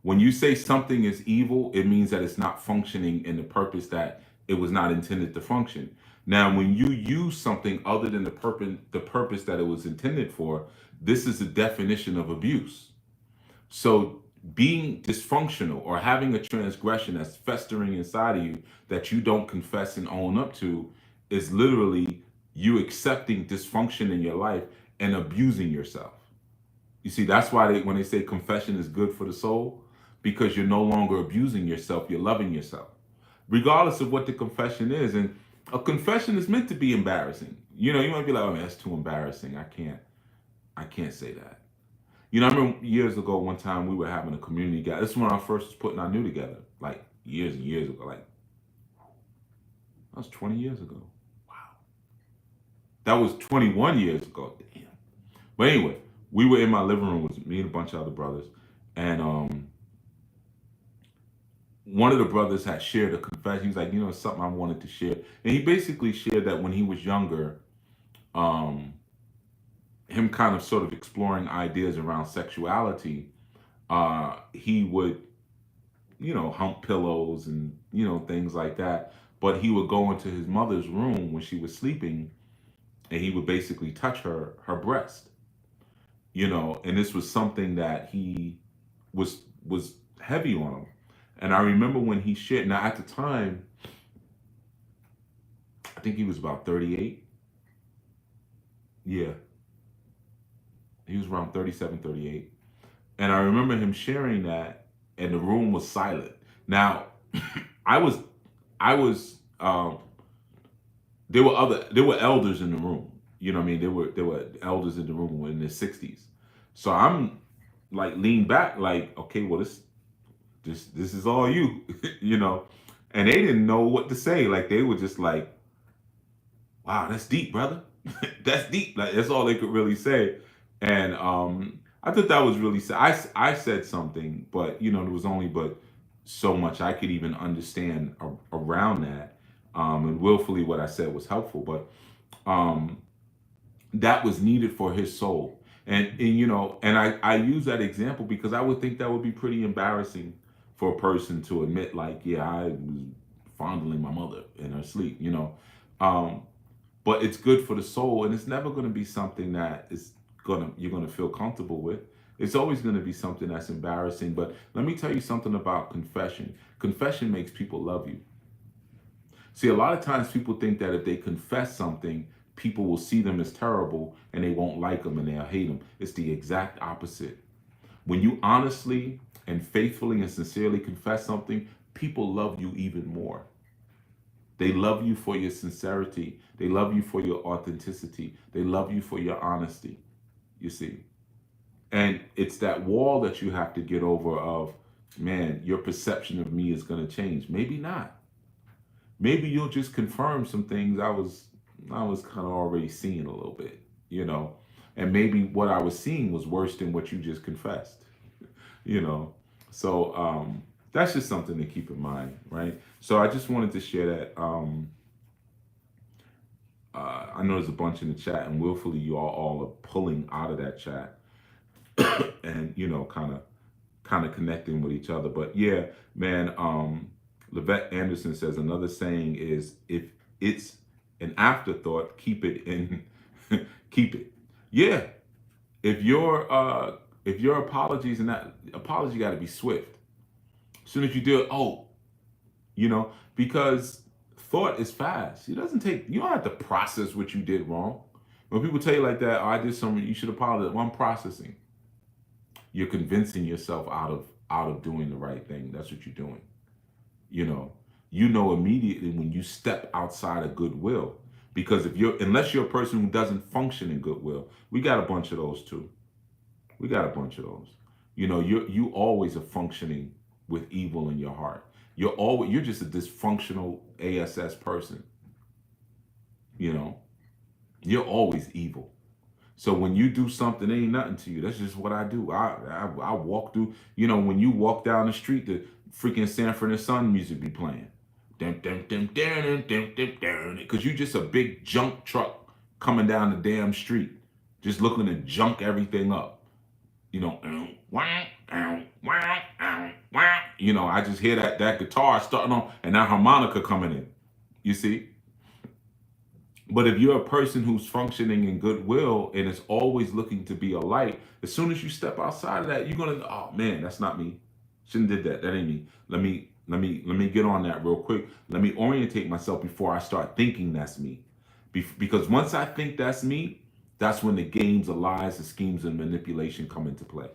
When you say something is evil, it means that it's not functioning in the purpose that it was not intended to function. Now, when you use something other than the purpose that it was intended for, this is the definition of abuse. So being dysfunctional or having a transgression that's festering inside of you that you don't confess and own up to is literally you accepting dysfunction in your life and abusing yourself. You see, that's why when they say confession is good for the soul, because you're no longer abusing yourself, you're loving yourself, regardless of what the confession is. And a confession is meant to be embarrassing. You might be like, oh man, that's too embarrassing. I can't say that. I remember years ago, one time we were having a community guy. This is when I first was putting our new together, like years and years ago. Like, that was 20 years ago. Wow. That was 21 years ago. Damn. But anyway, we were in my living room with me and a bunch of other brothers. And one of the brothers had shared a confession. He was like, it's something I wanted to share. And he basically shared that when he was younger, him kind of sort of exploring ideas around sexuality, he would, hump pillows and, things like that. But he would go into his mother's room when she was sleeping and he would basically touch her breast, and this was something that he was heavy on him. And I remember when he shared, now at the time, I think he was about 38. Yeah, he was around 37, 38. And I remember him sharing that, and the room was silent. Now, I was, I was, there were elders in the room. You know what I mean? There were elders in the room in their 60s. So I'm like leaned back, like, okay, well this is all you, and they didn't know what to say. Like they were just like, wow, that's deep, brother. That's deep. Like that's all they could really say. And I thought that was really sad. I said something, but there was only but so much I could even understand around that. And willfully, what I said was helpful, but that was needed for his soul. And I use that example because I would think that would be pretty embarrassing for a person to admit, like, yeah, I was fondling my mother in her sleep. But it's good for the soul, and it's never going to be something that you're gonna feel comfortable with. It's always going to be something that's embarrassing. But let me tell you something about confession. Confession makes people love you. See, a lot of times people think that if they confess something, people will see them as terrible and they won't like them and they'll hate them. It's the exact opposite. When you honestly and faithfully and sincerely confess something, people love you even more. They love you for your sincerity. They love you for your authenticity. They love you for your honesty, you see. And it's that wall that you have to get over of, man, your perception of me is going to change. Maybe not. Maybe you'll just confirm some things I was kind of already seeing a little bit, you know. And maybe what I was seeing was worse than what you just confessed, you know. So that's just something to keep in mind, right? So I just wanted to share that. I know there's a bunch in the chat, and willfully you all are pulling out of that chat, and kind of connecting with each other. But yeah, man, Levette Anderson says another saying is, if it's an afterthought, keep it in, keep it. Yeah, if your apologies and that apology got to be swift. As soon as you do it, oh, because thought is fast. It doesn't take. You don't have to process what you did wrong. When people tell you like that, oh, I did something, you should apologize. Well, I'm processing. You're convincing yourself out of doing the right thing. That's what you're doing. You know, immediately when you step outside of goodwill. Because unless you're a person who doesn't function in goodwill, we got a bunch of those too. We got a bunch of those. You always are functioning with evil in your heart. You're just a dysfunctional ASS person. You know, you're always evil. So when you do something, it ain't nothing to you. That's just what I do. I walk through. When you walk down the street, the freaking Sanford and Son music be playing. Because you just a big junk truck coming down the damn street, just looking to junk everything up. I just hear that guitar starting on and that harmonica coming in. You see? But if you're a person who's functioning in goodwill and is always looking to be a light, as soon as you step outside of that, you're gonna, oh man, that's not me. Shouldn't did that. That ain't me. Let me get on that real quick. Let me orientate myself before I start thinking that's me. Because once I think that's me, that's when the games of lies, the schemes, and manipulation come into play.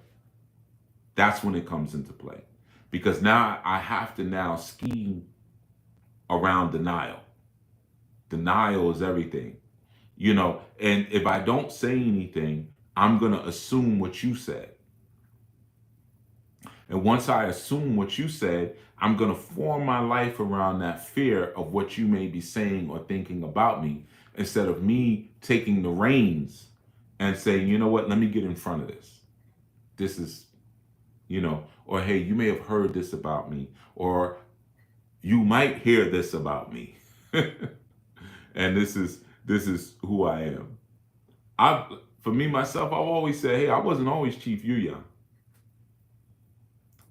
That's when it comes into play. Because now I have to now scheme around denial. Denial is everything. And if I don't say anything, I'm going to assume what you said. And once I assume what you said, I'm going to form my life around that fear of what you may be saying or thinking about me, instead of me taking the reins and saying, you know what, let me get in front of this. This is, or hey, you may have heard this about me, or you might hear this about me. And this is who I am. For me, myself, I've always said, hey, I wasn't always Chief Yuya.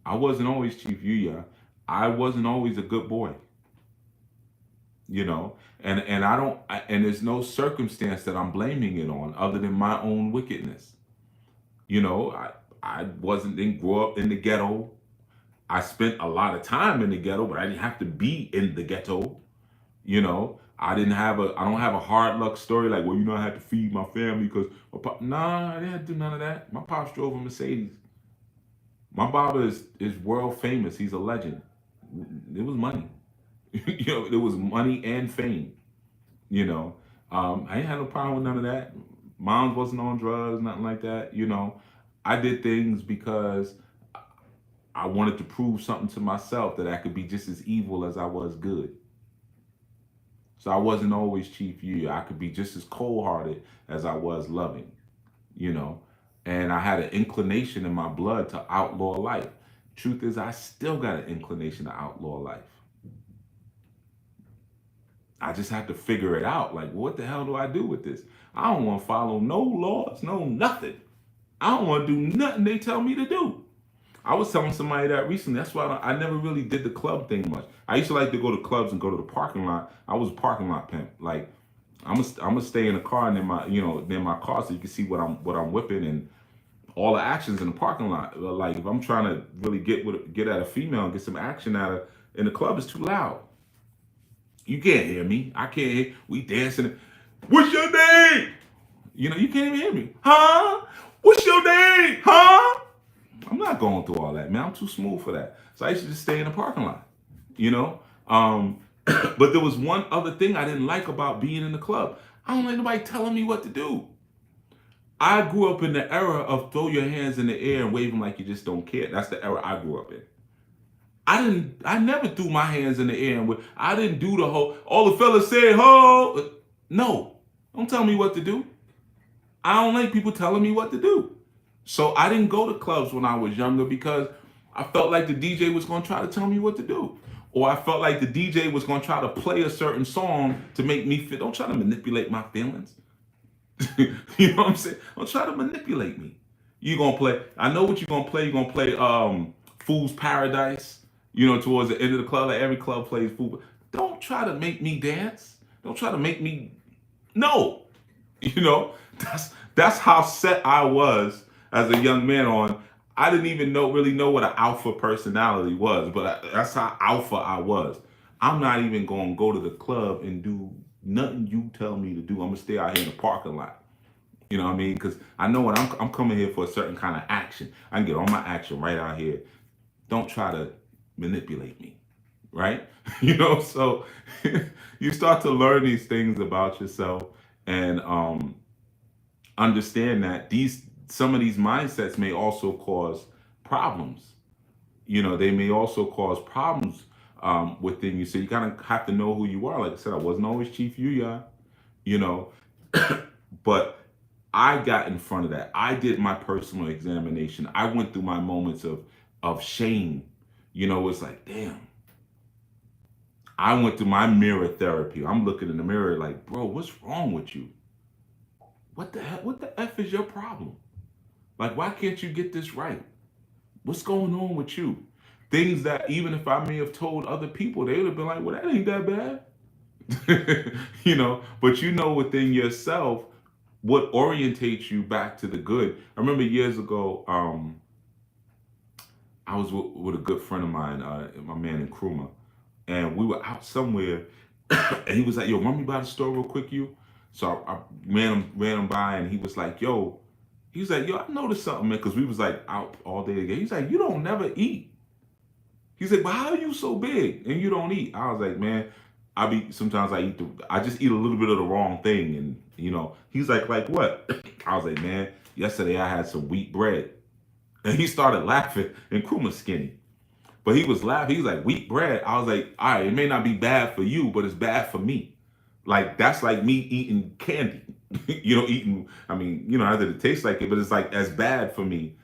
I wasn't always Chief Yuya. I wasn't always a good boy. And I don't, and there's no circumstance that I'm blaming it on other than my own wickedness. I didn't grow up in the ghetto. I spent a lot of time in the ghetto, but I didn't have to be in the ghetto. I don't have a hard luck story like, well, I had to feed my family because nah, I didn't do none of that. My pops drove a Mercedes. My Baba is world famous. He's a legend. It was money. There was money and fame. I ain't had no problem with none of that. Mom wasn't on drugs, nothing like that. I did things because I wanted to prove something to myself, that I could be just as evil as I was good. So I wasn't always Chief Yu. I could be just as cold-hearted as I was loving, And I had an inclination in my blood to outlaw life. Truth is, I still got an inclination to outlaw life. I just have to figure it out. Like, what the hell do I do with this? I don't want to follow no laws, no nothing. I don't want to do nothing they tell me to do. I was telling somebody that recently. That's why I never really did the club thing much. I used to like to go to clubs and go to the parking lot. I was a parking lot pimp. Like, I'm gonna stay in the car near my car so you can see what I'm whipping and all the actions in the parking lot. Like, if I'm trying to really get at a female and get some action out of in the club, it's too loud. You can't hear me. I can't hear. We dancing. What's your name? You can't even hear me. Huh? What's your name? Huh? I'm not going through all that, man. I'm too smooth for that. So I used to just stay in the parking lot. you know. But there was one other thing I didn't like about being in the club. I don't like nobody telling me what to do. I grew up in the era of throw your hands in the air and wave them like you just don't care. That's the era I grew up in. I never threw my hands in the air and I didn't do the whole, all the fellas said, ho. No, don't tell me what to do. I don't like people telling me what to do. So I didn't go to clubs when I was younger because I felt like the DJ was going to try to tell me what to do. Or I felt like the DJ was going to try to play a certain song to make me feel. Don't try to manipulate my feelings. You know what I'm saying? Don't try to manipulate me. You gonna play? I know what you're gonna play. You're gonna play Fool's Paradise. You know, towards the end of the club, like every club plays Fool. Don't try to make me dance. Don't try to make me. No, you know that's how set I was as a young man on. I didn't even really know what an alpha personality was, but that's how alpha I was. I'm not even gonna go to the club and do nothing you tell me to do. I'm gonna stay out here in the parking lot. You know what I mean? Because I know when I'm coming here for a certain kind of action. I can get all my action right out here. Don't try to manipulate me, right? You know, so you start to learn these things about yourself and understand that these some of these mindsets may also cause problems. You know, they may also cause problems within you. So you kind of have to know who you are. Like I said, I wasn't always Chief Yuya, you know, but I got in front of that. I did my personal examination. I went through my moments of shame. You know, it's like, damn. I went through my mirror therapy. I'm looking in the mirror like, bro, what's wrong with you? What the hell? What the F is your problem? Like, why can't you get this right? What's going on with you? Things that even if I may have told other people, they would have been like, well, that ain't that bad. You know, but you know within yourself what orientates you back to the good. I remember years ago, I was with a good friend of mine, my man in Kruma, and we were out somewhere, and he was like, "Yo, run me by the store real quick, you." So I ran him by, and he was like, "Yo," he was like, "Yo, I noticed something, man," because we was like out all day again. He's like, "You don't never eat." He's like, "But how are you so big and you don't eat?" I was like, "Man, sometimes I just eat a little bit of the wrong thing," and you know, he's like what? I was like, "Man, yesterday I had some wheat bread," and he started laughing. And Kruma's skinny. But he was laughing. He was like, wheat bread. I was like, all right, it may not be bad for you, but it's bad for me. Like, that's like me eating candy. You know, I mean, you know, not that it tastes like it, but it's like as bad for me,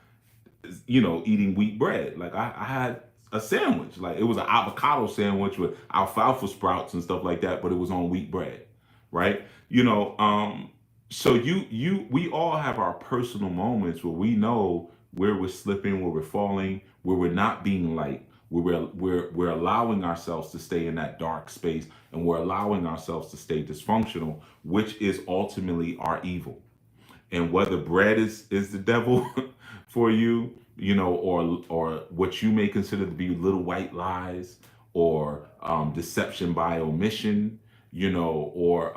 as, you know, eating wheat bread. Like, I had a sandwich. Like, it was an avocado sandwich with alfalfa sprouts and stuff like that, but it was on wheat bread, right? You know, so we all have our personal moments where we know where we're slipping, where we're falling, where we're not being light, where we're allowing ourselves to stay in that dark space, and we're allowing ourselves to stay dysfunctional, which is ultimately our evil. And whether bread is the devil for you, you know, or what you may consider to be little white lies, or deception by omission, you know, or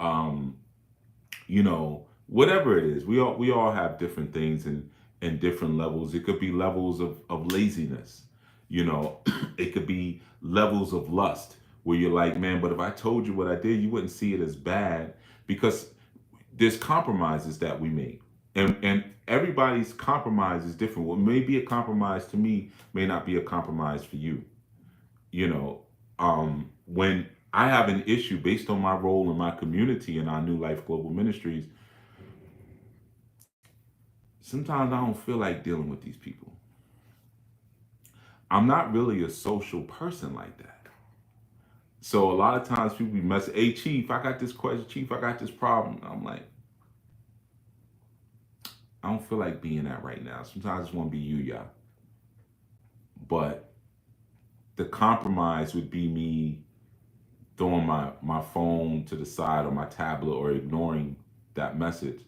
you know, whatever it is. We all have different things and different levels. It could be levels of laziness, you know. It could be levels of lust where you're like, man, but if I told you what I did, you wouldn't see it as bad, because there's compromises that we make. And everybody's compromise is different. What may be a compromise to me may not be a compromise for you. You know, when I have an issue based on my role in my community in our New Life Global Ministries, sometimes I don't feel like dealing with these people. I'm not really a social person like that. So a lot of times people be messing, hey Chief, I got this question, Chief, I got this problem. I'm like, I don't feel like being that right now. Sometimes I just want to be you, y'all. But the compromise would be me throwing my phone to the side or my tablet or ignoring that message.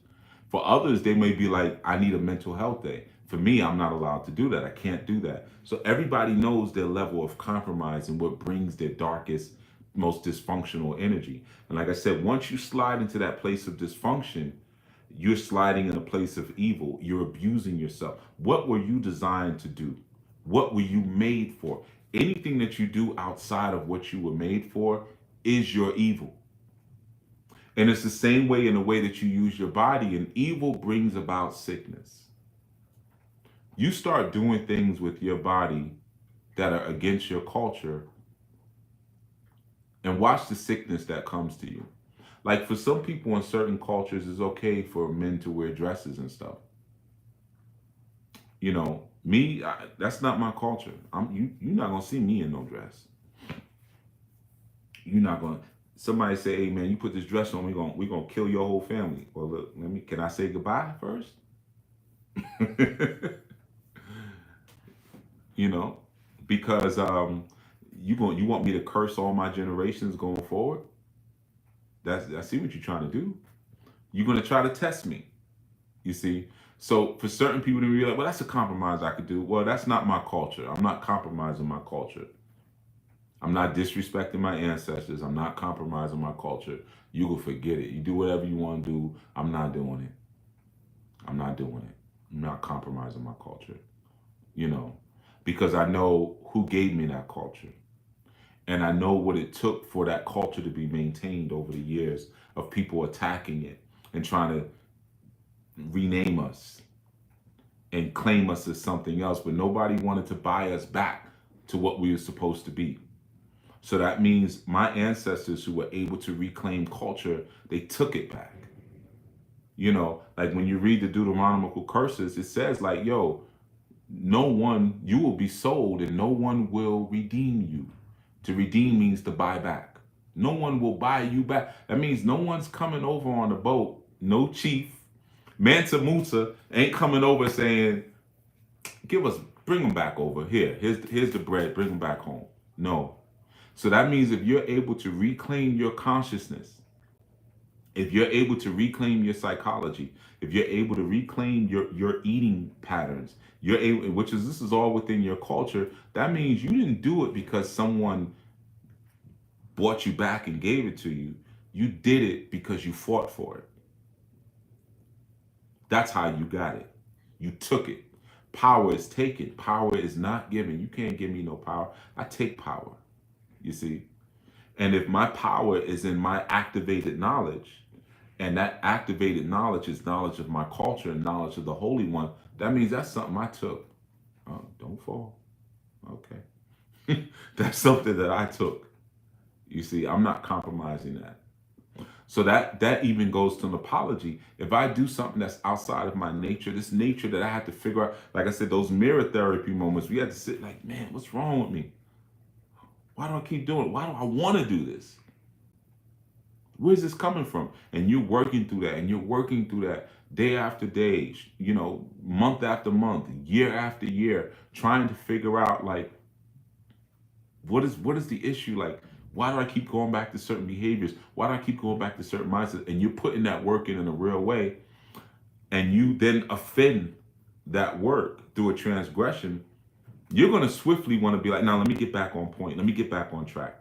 For others, they may be like, I need a mental health day. For me, I'm not allowed to do that. I can't do that. So everybody knows their level of compromise and what brings their darkest, most dysfunctional energy. And like I said, once you slide into that place of dysfunction, you're sliding in a place of evil. You're abusing yourself. What were you designed to do? What were you made for? Anything that you do outside of what you were made for is your evil. And it's the same way in the way that you use your body, and evil brings about sickness. You start doing things with your body that are against your culture, and watch the sickness that comes to you. Like for some people in certain cultures, it's okay for men to wear dresses and stuff. Me, that's not my culture. You're not gonna see me in no dress. You're not gonna. Somebody say, "Hey man, you put this dress on, we gonna kill your whole family." Well, look, Can I say goodbye first? you know, because you want me to curse all my generations going forward. I see what you're trying to do. You're gonna try to test me. You see. So for certain people to realize, well, that's a compromise I could do. Well, that's not my culture. I'm not compromising my culture. I'm not disrespecting my ancestors. I'm not compromising my culture. You will forget it. You do whatever you want to do. I'm not doing it. I'm not doing it. I'm not compromising my culture. You know, because I know who gave me that culture. And I know what it took for that culture to be maintained over the years of people attacking it and trying to rename us and claim us as something else. But nobody wanted to buy us back to what we were supposed to be. So that means my ancestors who were able to reclaim culture, they took it back. Like when you read the Deuteronomical curses, it says like, yo, no one, you will be sold and no one will redeem you. To redeem means to buy back. No one will buy you back. That means no one's coming over on the boat. No chief, Mansa Musa ain't coming over saying, bring them back over. Here's the bread, bring them back home. No. So that means if you're able to reclaim your consciousness, if you're able to reclaim your psychology, if you're able to reclaim your eating patterns, you're able, this is all within your culture. That means you didn't do it because someone bought you back and gave it to you. You did it because you fought for it. That's how you got it. You took it. Power is taken. Power is not given. You can't give me no power. I take power. You see? And if my power is in my activated knowledge, and that activated knowledge is knowledge of my culture and knowledge of the Holy One, that means that's something I took. Oh, don't fall. Okay. That's something that I took. You see, I'm not compromising that. So that even goes to an apology. If I do something that's outside of my nature, this nature that I had to figure out, like I said, those mirror therapy moments, we had to sit like, man, what's wrong with me? Why do I keep doing it? Why do I want to do this? Where's this coming from? And you're working through that, and you're working through that day after day, month after month, year after year, trying to figure out like what is the issue? Like, why do I keep going back to certain behaviors? Why do I keep going back to certain mindsets? And you're putting that work in a real way, and you then offend that work through a transgression. You're going to swiftly want to be like, now let me get back on point. Let me get back on track.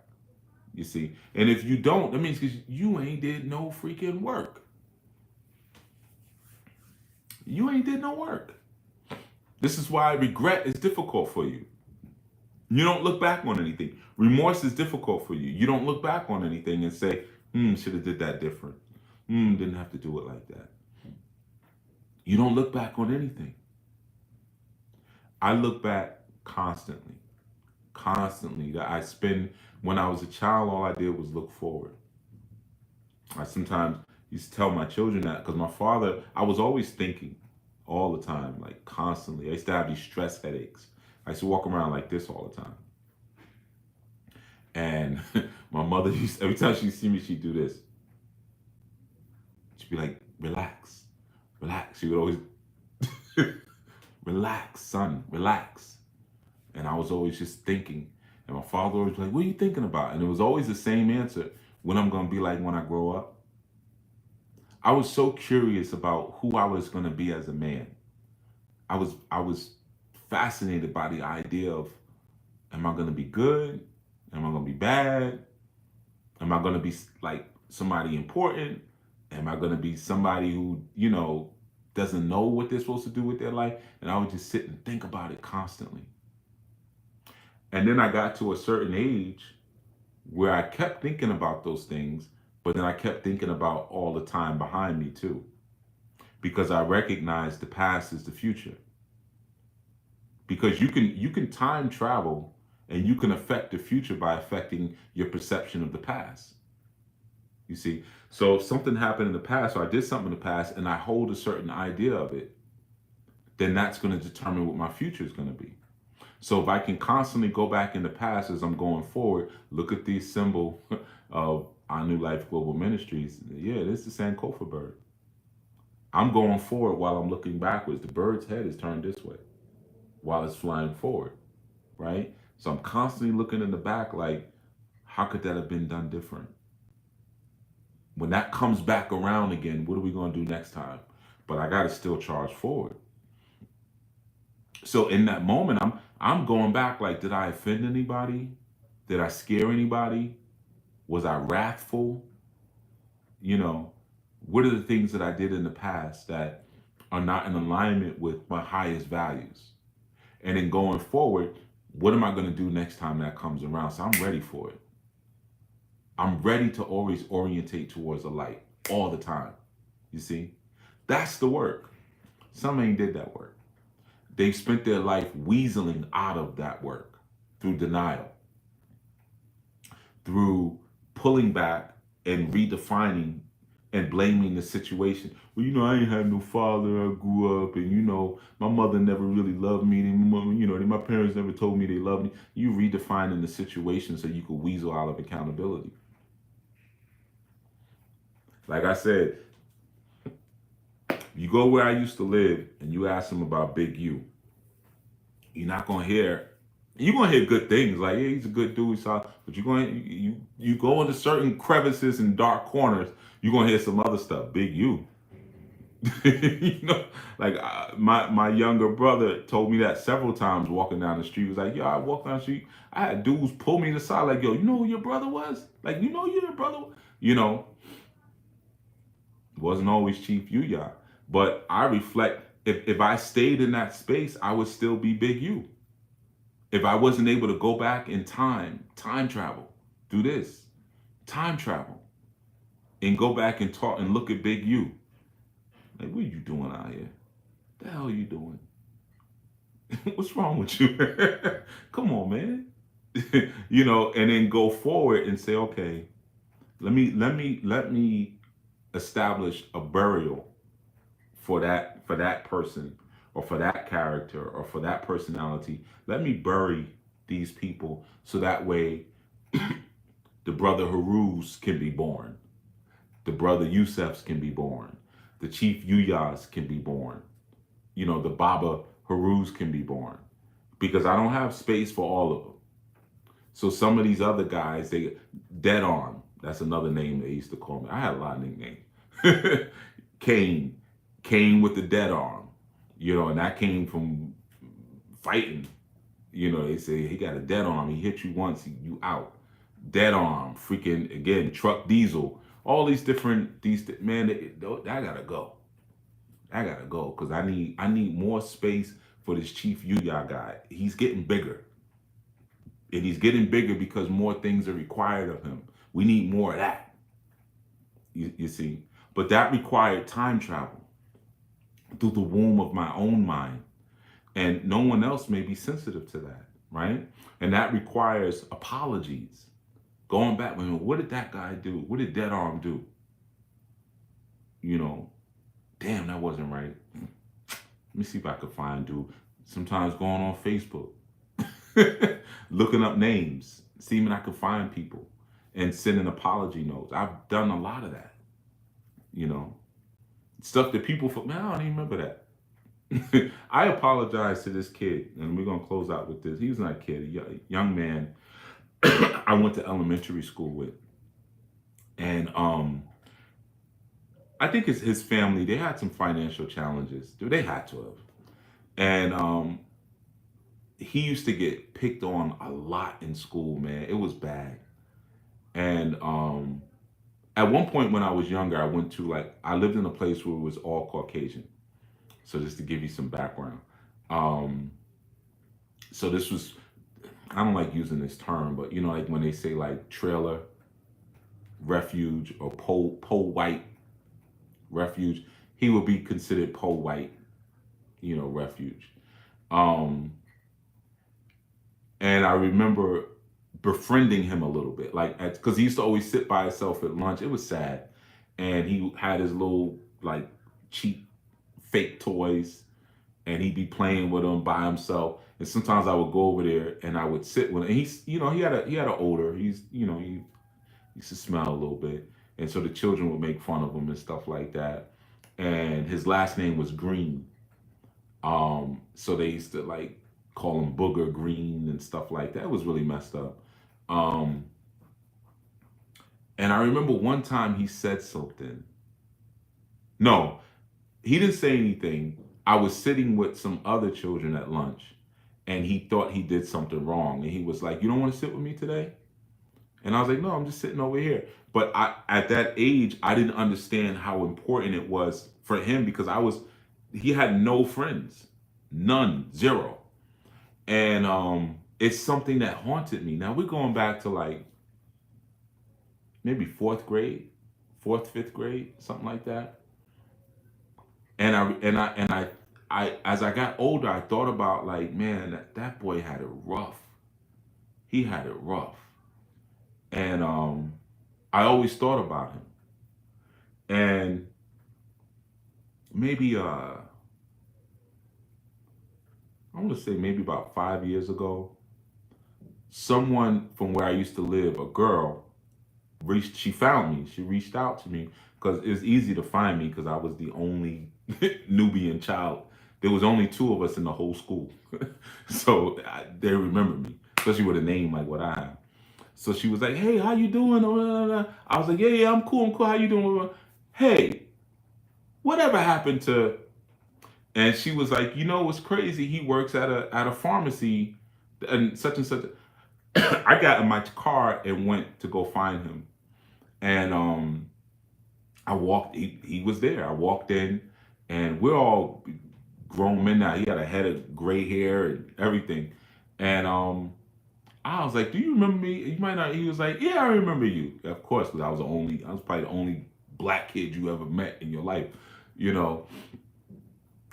You see? And if you don't, that means because you ain't did no freaking work. You ain't did no work. This is why regret is difficult for you. You don't look back on anything. Remorse is difficult for you. You don't look back on anything and say, should have did that different. Didn't have to do it like that. You don't look back on anything. I look back constantly. Constantly. When I was a child, all I did was look forward. I sometimes used to tell my children that because my father, I was always thinking all the time, like constantly. I used to have these stress headaches. I used to walk around like this all the time. And my mother every time she'd see me, she'd do this. She'd be like, relax, relax. She would always, relax, son, relax. And I was always just thinking. And my father always was like, what are you thinking about? And it was always the same answer. What I'm going to be like when I grow up. I was so curious about who I was going to be as a man. I was fascinated by the idea of, am I going to be good? Am I going to be bad? Am I going to be like somebody important? Am I going to be somebody who, doesn't know what they're supposed to do with their life? And I would just sit and think about it constantly. And then I got to a certain age where I kept thinking about those things, but then I kept thinking about all the time behind me too, because I recognized the past is the future. Because you can time travel and you can affect the future by affecting your perception of the past. You see, so if something happened in the past, or I did something in the past, and I hold a certain idea of it, then that's going to determine what my future is going to be. So if I can constantly go back in the past as I'm going forward, look at the symbol of our New Life Global Ministries. Yeah, this is the Sankofa bird. I'm going forward while I'm looking backwards. The bird's head is turned this way while it's flying forward, right? So I'm constantly looking in the back like, how could that have been done different? When that comes back around again, what are we going to do next time? But I got to still charge forward. So in that moment, I'm going back like, did I offend anybody? Did I scare anybody? Was I wrathful? You know, what are the things that I did in the past that are not in alignment with my highest values? And then going forward, what am I going to do next time that comes around? So I'm ready for it. I'm ready to always orientate towards the light all the time. You see, that's the work. Some ain't did that work. They've spent their life weaseling out of that work through denial, through pulling back and redefining and blaming the situation. Well, I ain't had no father. I grew up, and my mother never really loved me. And my parents never told me they loved me. You redefining the situation so you could weasel out of accountability. Like I said, you go where I used to live, and you ask them about Big U. You're not gonna hear. You're gonna hear good things like, yeah, he's a good dude, so, but you go into certain crevices and dark corners. You're gonna hear some other stuff. Big U. you know, like my younger brother told me that several times walking down the street. He was like, yo, I walked down the street. I had dudes pull me aside like, yo, you know who your brother was? Like, who your brother was? It wasn't always Chief Yuya. But I reflect, if I stayed in that space, I would still be Big U. If I wasn't able to go back in time travel, do this, time travel, and go back and talk and look at Big U. Like, what are you doing out here? The hell are you doing? What's wrong with you? Come on, man. And then go forward and say, okay, let me establish a burial for that person, or for that character, or for that personality. Let me bury these people so that way the brother Harus can be born, the brother Yusefs can be born, the Chief Yuyas can be born, the Baba Harus can be born, because I don't have space for all of them. So some of these other guys, they Dead Arm. That's another name they used to call me. I had a lot of nicknames. Cain, Cain with the dead arm, and that came from fighting. They say he got a dead arm. He hit you once, you out. Dead arm, freaking again, truck diesel. All these different man. I gotta go. I gotta go because I need more space for this Chief Yuya guy. He's getting bigger. And he's getting bigger because more things are required of him. We need more of that. You see? But that required time travel through the womb of my own mind. And no one else may be sensitive to that, right? And that requires apologies. Going back, what did that guy do? What did Dead Arm do? You know, damn, that wasn't right. Let me see if I could find dude. Sometimes going on Facebook, looking up names, seeing I could find people and sending apology notes. I've done a lot of that, you know, stuff that people, man, I don't even remember that. I apologize to this kid, and we're gonna close out with this. He was not a kid, a young man I went to elementary school with, and I think it's his family. They had some financial challenges. Dude, they had to have, and he used to get picked on a lot in school. Man, it was bad. And at one point when I was younger, I went to I lived in a place where it was all Caucasian. So just to give you some background, so this was I don't like using this term, but you know, like when they say like trailer refuge or pole white refuge, he would be considered pole white, you know, refuge. Um, and I remember befriending him a little bit, like because he used to always sit by himself at lunch. It was sad, and he had his little like cheap fake toys, and he'd be playing with them by himself. And sometimes I would go over there and I would sit with him. And he's, you know, he had an odor. He's, you know, he used to smell a little bit, and so the children would make fun of him and stuff like that. And his last name was Green, so they used to like call him Booger Green and stuff like that. It was really messed up. Um, and I remember one time he said something. No, he didn't say anything. I was sitting with some other children at lunch, and he thought he did something wrong, and he was like, "You don't want to sit with me today?" And I was like, "No, I'm just sitting over here." But at that age, I didn't understand how important it was for him because he had no friends, none, zero, and it's something that haunted me. Now we're going back to like maybe fourth grade, fourth, fifth grade, something like that. And I as I got older, I thought about like, man, that boy had it rough. He had it rough, and I always thought about him. And maybe I want to say maybe about 5 years ago, someone from where I used to live, a girl, she found me. She reached out to me because it's easy to find me because I was the only Nubian child. There was only two of us in the whole school, so they remember me, especially with a name like what I have. So she was like, "Hey, how you doing?" I was like, "Yeah, yeah, I'm cool. I'm cool. How you doing?" Hey, whatever happened to? And she was like, "You know what's crazy? He works at a pharmacy, and such and such." I got in my car and went to go find him, and I walked. He was there. I walked in, and we're all grown men now. He had a head of gray hair and everything, and I was like, "Do you remember me?" You might not. He was like, "Yeah, I remember you." Of course, because I was probably the only black kid you ever met in your life, you know.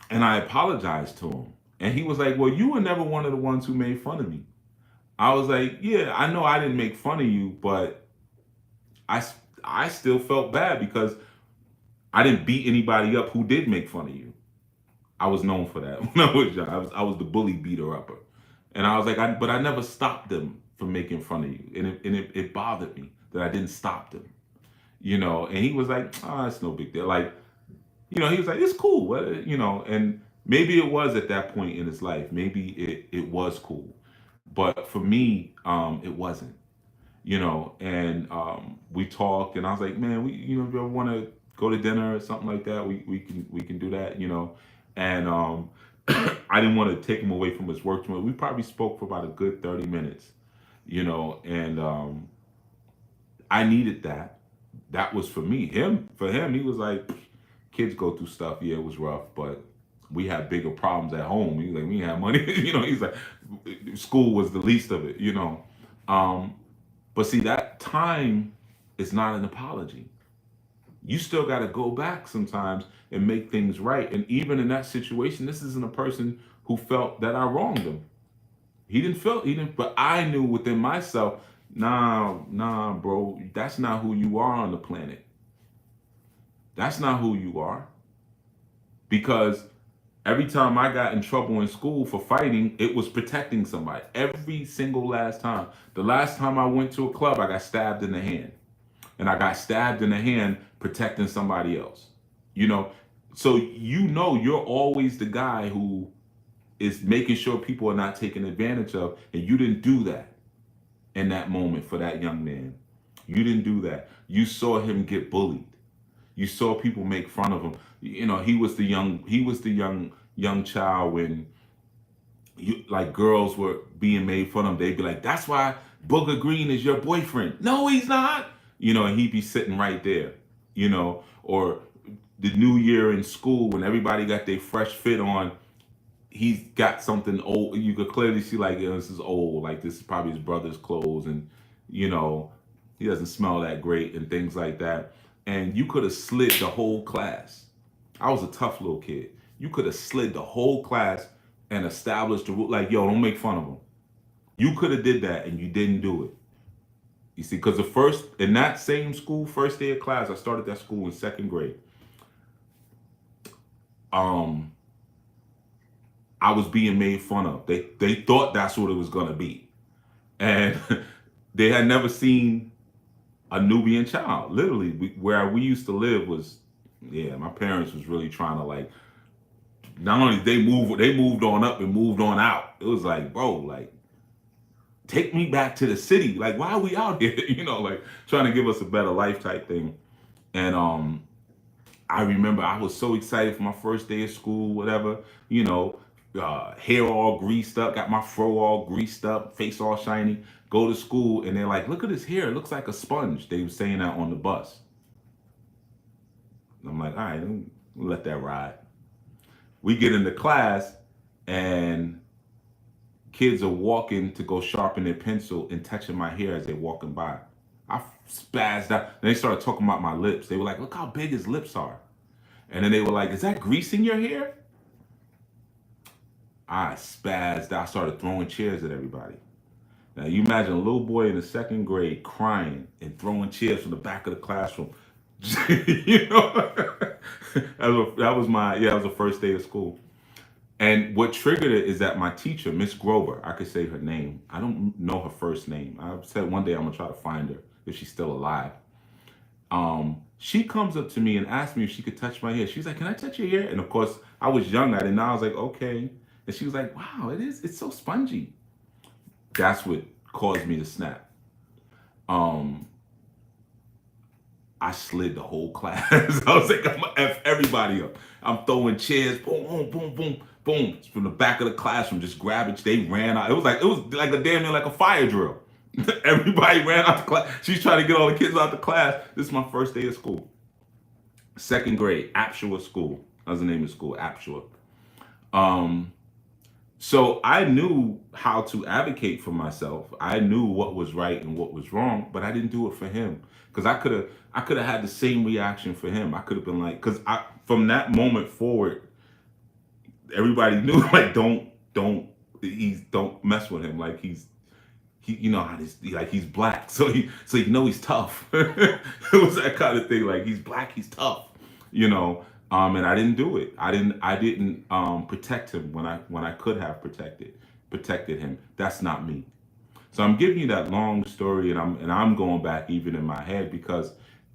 And I apologized to him, and he was like, "Well, you were never one of the ones who made fun of me." I was like, "Yeah, I know I didn't make fun of you, but I I still felt bad because I didn't beat anybody up who did make fun of you. I was known for that when I was young. I was the bully beater upper, and I was like, but I never stopped them from making fun of you, and it bothered me that I didn't stop them, you know." And he was like, "Oh, it's no big deal." Like, you know, he was like, "It's cool," you know. And maybe it was at that point in his life. Maybe it was cool, but for me, it wasn't. You know, and we talked, and I was like, "Man, you know, if you ever want to go to dinner or something like that, we can do that, you know." And I didn't want to take him away from his work too much. We probably spoke for about a good 30 minutes, you know, and I needed that. That was for me. For him, he was like, "Kids go through stuff. Yeah, it was rough, but we had bigger problems at home." He's like, "We didn't have money," you know. He's like, "School was the least of it," you know. Um, but see, that time is not an apology. You still got to go back sometimes and make things right. And even in that situation, this isn't a person who felt that I wronged him. He didn't, but I knew within myself, nah, nah, bro, that's not who you are on the planet. That's not who you are. Because every time I got in trouble in school for fighting, it was protecting somebody. Every single last time. The last time I went to a club, I got stabbed in the hand. And I got stabbed in the hand protecting somebody else. You know, so you know you're always the guy who is making sure people are not taken advantage of, and you didn't do that in that moment for that young man. You didn't do that. You saw him get bullied. You saw people make fun of him. You know, he was the young child when like girls were being made fun of. They'd be like, "That's why Booger Green is your boyfriend." No, he's not. You know, and he'd be sitting right there. You know, or the new year in school when everybody got their fresh fit on, he's got something old. You could clearly see like, this is old. Like this is probably his brother's clothes, and you know, he doesn't smell that great and things like that. And you could have slid the whole class. I was a tough little kid. You could have slid the whole class and established the rule. Like, yo, don't make fun of him. You could have did that, and you didn't do it. You see, because the first in that same school, first day of class, I started that school in second grade. Um, I was being made fun of. They thought that's what it was gonna be, and they had never seen a Nubian child. Literally, where we used to live was, yeah, my parents was really trying to like. Not only they moved on up and moved on out. It was like, bro, like take me back to the city. Like, why are we out here? Like trying to give us a better life type thing. And I remember I was so excited for my first day of school, whatever, hair all greased up, got my fro all greased up, face all shiny, go to school, and they're like, look at his hair, it looks like a sponge. They were saying that on the bus. I'm like, all right, let that ride. We get into class, and kids are walking to go sharpen their pencil and touching my hair as they're walking by. I spazzed out. And they started talking about my lips. They were like, look how big his lips are. And then they were like, is that grease in your hair? I spazzed out. I started throwing chairs at everybody. Now you imagine a little boy in the second grade crying and throwing chairs from the back of the classroom. you know, that was the first day of school. And what triggered it is that my teacher, Miss Grover, I could say her name. I don't know her first name. I said one day I'm gonna try to find her if she's still alive. She comes up to me and asked me if she could touch my hair. She's like, "Can I touch your hair?" And of course, I was young. I didn't know. I was like, "Okay." And she was like, "Wow, it's so spongy." That's what caused me to snap. Um, I slid the whole class. I was like, I'm gonna F everybody up. I'm throwing chairs, boom, boom, boom, boom, boom, from the back of the classroom, just grabbing. They ran out. It was like a damn near like a fire drill. Everybody ran out the class. She's trying to get all the kids out the class. This is my first day of school. Second grade, Apshua School. That was the name of the school, Apshua. Um, so I knew how to advocate for myself. I knew what was right and what was wrong, but I didn't do it for him because I could have had the same reaction for him. I could have been like, because I from that moment forward, everybody knew like don't mess with him. Like how this like he's black, so he's tough. It was that kind of thing. Like he's black, he's tough. And I didn't do it. I didn't protect him when I could have protected him. That's not me. So I'm giving you that long story, and I'm going back even in my head because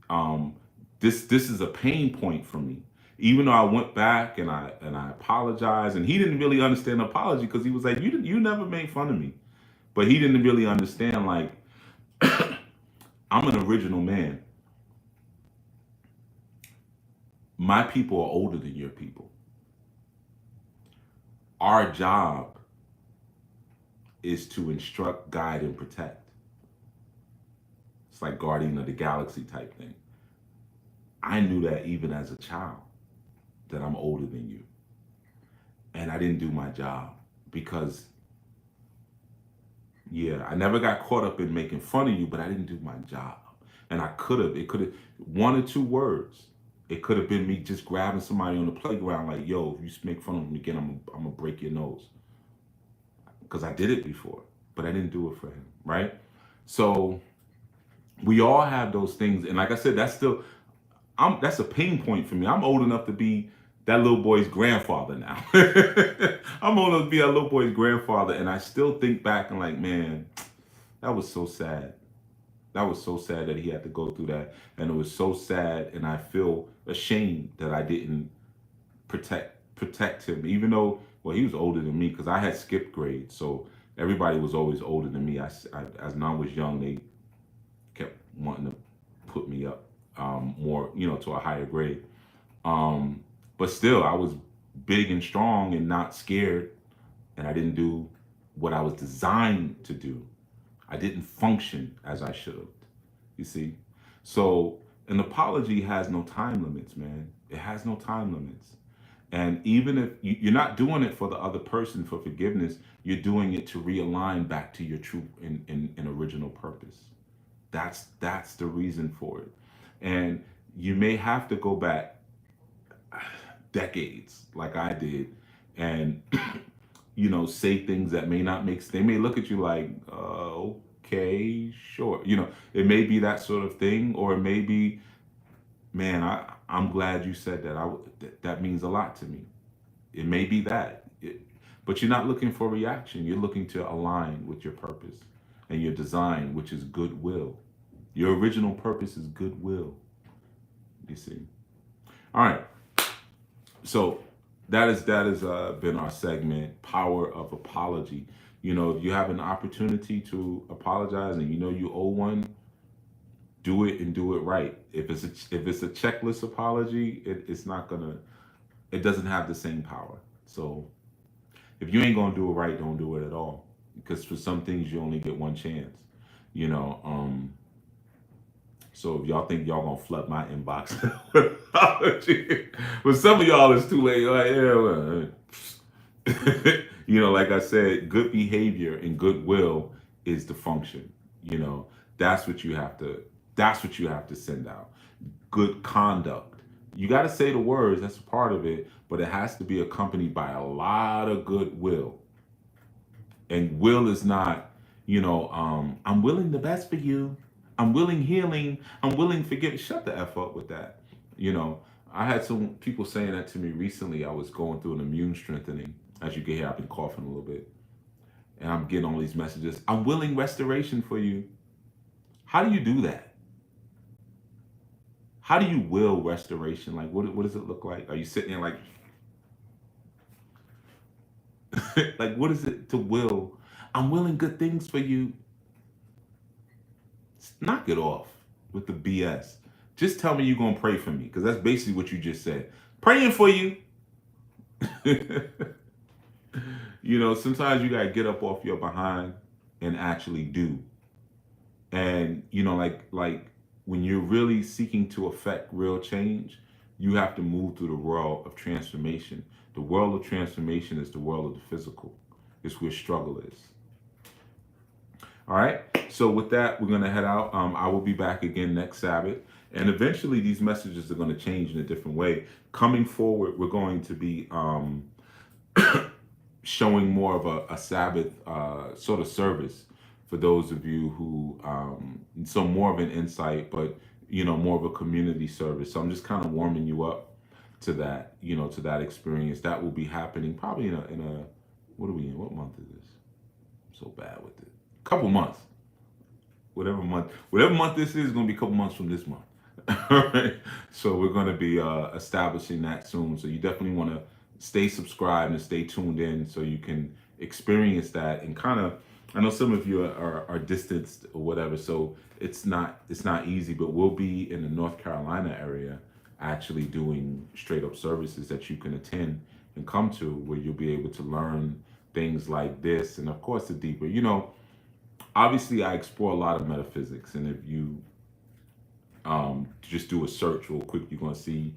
um, this is a pain point for me. Even though I went back and I apologized, and he didn't really understand the apology because he was like, you never made fun of me, but he didn't really understand like I'm an original man. My people are older than your people. Our job is to instruct, guide, and protect. It's like Guardian of the Galaxy type thing. I knew that even as a child, that I'm older than you. And I didn't do my job because, yeah, I never got caught up in making fun of you, but I didn't do my job. And it could have, one or two words. It could have been me just grabbing somebody on the playground, like, yo, if you make fun of me again, I'm going to break your nose. Because I did it before, but I didn't do it for him, right? So we all have those things. And like I said, that's a pain point for me. I'm old enough to be that little boy's grandfather now. I'm old enough to be that little boy's grandfather, and I still think back and like, man, that was so sad. That was so sad that he had to go through that, and it was so sad, and I feel ashamed that I didn't protect him, even though he was older than me because I had skipped grades, so everybody was always older than me. As I was young, they kept wanting to put me up more, to a higher grade. But still, I was big and strong and not scared, and I didn't do what I was designed to do. I didn't function as I should have. You see? So an apology has no time limits, man. It has no time limits. And even if you're not doing it for the other person for forgiveness, you're doing it to realign back to your true and original purpose. That's the reason for it. And you may have to go back decades like I did and say things that may not make, they may look at you like, okay, sure. It may be that sort of thing, or it may be, man, I'm glad you said that. That means a lot to me. It may be that. But you're not looking for reaction. You're looking to align with your purpose and your design, which is goodwill. Your original purpose is goodwill. You see. All right. So that has been our segment, Power of Apology. If you have an opportunity to apologize and you owe one, do it and do it right. If it's a checklist apology, it's not gonna. It doesn't have the same power. So if you ain't gonna do it right, don't do it at all. Because for some things you only get one chance. You know. So if y'all think y'all gonna flood my inbox with apology, but some of y'all it's too late. You're like, yeah, well, like I said, good behavior and goodwill is the function. You know, that's what you have to. That's what you have to send out. Good conduct. You got to say the words. That's a part of it, but it has to be accompanied by a lot of goodwill. And will is not, I'm willing the best for you. I'm willing healing. I'm willing forgiveness. Shut the F up with that. You know, I had some people saying that to me recently. I was going through an immune strengthening. As you can hear, I've been coughing a little bit. And I'm getting all these messages. I'm willing restoration for you. How do you do that? How do you will restoration? Like, what does it look like? Are you sitting there like, like, what is it to will? I'm willing good things for you. Knock it off with the BS. Just tell me you're gonna pray for me, because that's basically what you just said. Praying for you. Sometimes you gotta get up off your behind and actually do. And like when you're really seeking to affect real change, you have to move through the world of transformation. The world of transformation is the world of the physical. It's where struggle is. All right. So with that, we're going to head out. I will be back again next Sabbath. And eventually these messages are going to change in a different way. Coming forward, we're going to be showing more of a Sabbath sort of service for those of you who, so more of an insight, but, more of a community service. So I'm just kind of warming you up to that, to that experience. That will be happening probably in a what are we in? What month is this? I'm so bad with it. Couple months. Whatever month this is going to be a couple months from this month. All right. So we're going to be establishing that soon. So you definitely want to stay subscribed and stay tuned in so you can experience that and kind of. I know some of you are distanced or whatever, so it's not easy. But we'll be in the North Carolina area, actually doing straight up services that you can attend and come to, where you'll be able to learn things like this, and of course the deeper. Obviously I explore a lot of metaphysics, and if you just do a search real quick, you're going to see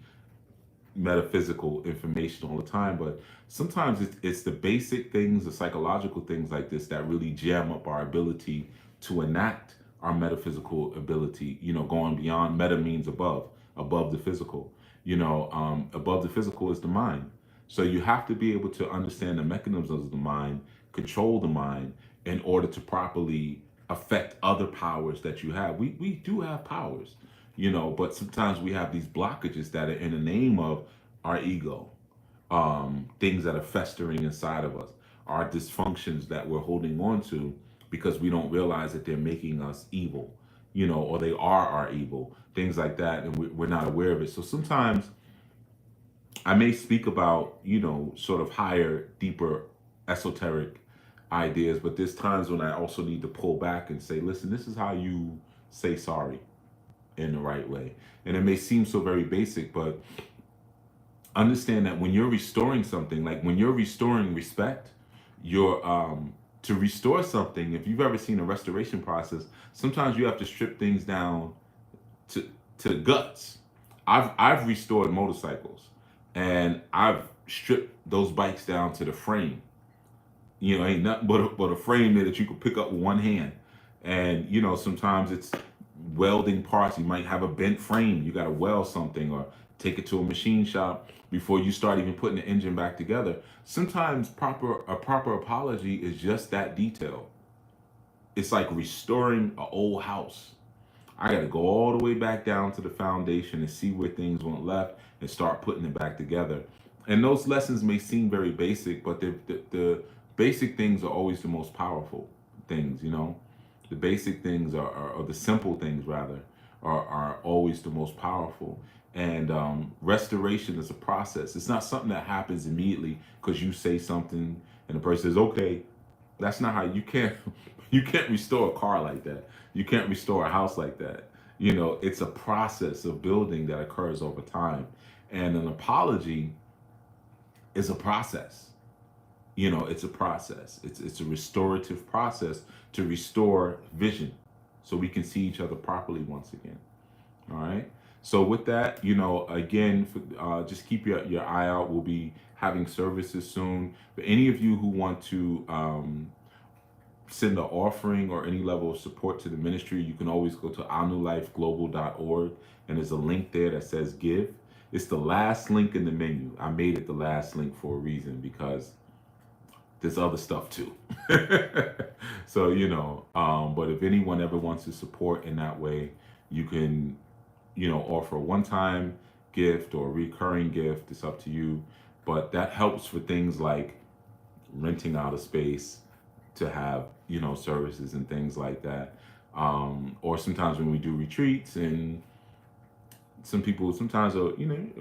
metaphysical information all the time. But sometimes it's the basic things, the psychological things like this, that really jam up our ability to enact our metaphysical ability. Going beyond. Meta means above the physical. Above the physical is the mind. So you have to be able to understand the mechanisms of the mind, control the mind, in order to properly affect other powers that you have. We do have powers, but sometimes we have these blockages that are in the name of our ego, things that are festering inside of us, our dysfunctions that we're holding on to because we don't realize that they're making us evil, or they are our evil, things like that, and we're not aware of it. So sometimes I may speak about, sort of higher, deeper, esoteric ideas, but there's times when I also need to pull back and say, listen, this is how you say sorry in the right way. And it may seem so very basic, but understand that when you're restoring something, like when you're restoring respect, you're to restore something, if you've ever seen a restoration process, sometimes you have to strip things down to the guts. I've restored motorcycles, and I've strip those bikes down to the frame. Ain't nothing but a frame there that you could pick up with one hand. And sometimes it's welding parts. You might have a bent frame. You got to weld something or take it to a machine shop before you start even putting the engine back together. Sometimes a proper apology is just that detail. It's like restoring an old house. I got to go all the way back down to the foundation and see where things went left and start putting it back together. And those lessons may seem very basic, but the basic things are always the most powerful things. The basic things or the simple things rather, are always the most powerful. And restoration is a process. It's not something that happens immediately because you say something and the person says, okay. That's not how you can't restore a car like that. You can't restore a house like that. It's a process of building that occurs over time. And an apology is a process. It's a process. It's a restorative process to restore vision so we can see each other properly once again. All right. So with that, again, just keep your eye out. We'll be having services soon. But any of you who want to send an offering or any level of support to the ministry, you can always go to ournewlifeglobal.org, and there's a link there that says give. It's the last link in the menu. I made it the last link for a reason because there's other stuff too. So, but if anyone ever wants to support in that way, you can, offer a one-time gift or a recurring gift. It's up to you. But that helps for things like renting out a space to have, services and things like that. Or sometimes when we do retreats, and some people sometimes are,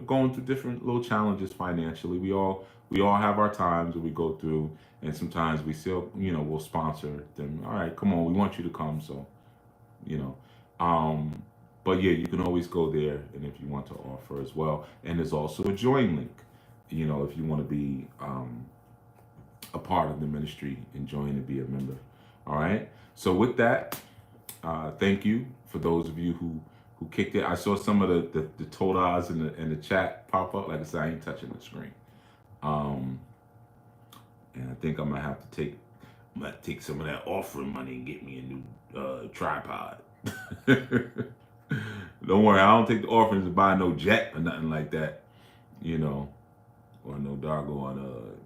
going through different little challenges financially. We all have our times that we go through, and sometimes we still, we'll sponsor them. All right, come on, we want you to come. So, you know, but yeah, you can always go there, and if you want to offer as well. And there's also a join link, if you want to be a part of the ministry and join to be a member. All right. So with that, thank you for those of you who kicked it. I saw some of the totals in the chat pop up. Like I said, I ain't touching the screen. And I think I'm gonna take some of that offering money and get me a new tripod. Don't worry, I don't take the offerings to buy no jet or nothing like that, or no doggone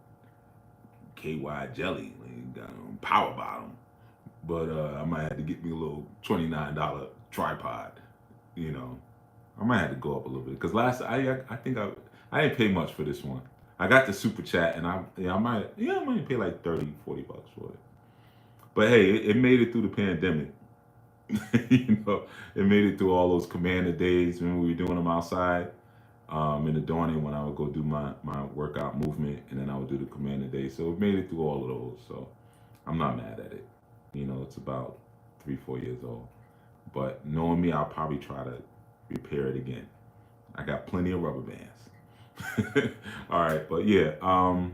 KY jelly, got power bottom. But I might have to get me a little $29 tripod. I might have to go up a little bit because I think I didn't pay much for this one. I got the super chat, and I might pay like $30, $40 for it. But hey, it made it through the pandemic. It made it through all those commander days when we were doing them outside in the dawning when I would go do my workout movement, and then I would do the commander day. So it made it through all of those. So I'm not mad at it. It's about 3-4 years old. But knowing me, I'll probably try to repair it again. I got plenty of rubber bands. All right, but yeah. All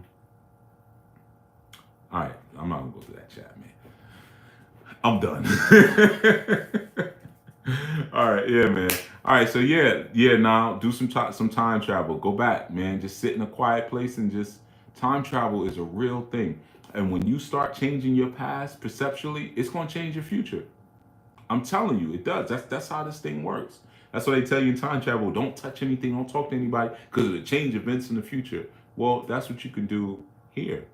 right, I'm not gonna go through that chat, man. I'm done. All right, yeah, man. All right, so yeah. Now do some time travel. Go back, man. Just sit in a quiet place and just time travel is a real thing. And when you start changing your past perceptually, it's gonna change your future. I'm telling you, it does. That's how this thing works. That's why they tell you in time travel, don't touch anything, don't talk to anybody, because it'll change events in the future. Well, that's what you can do here.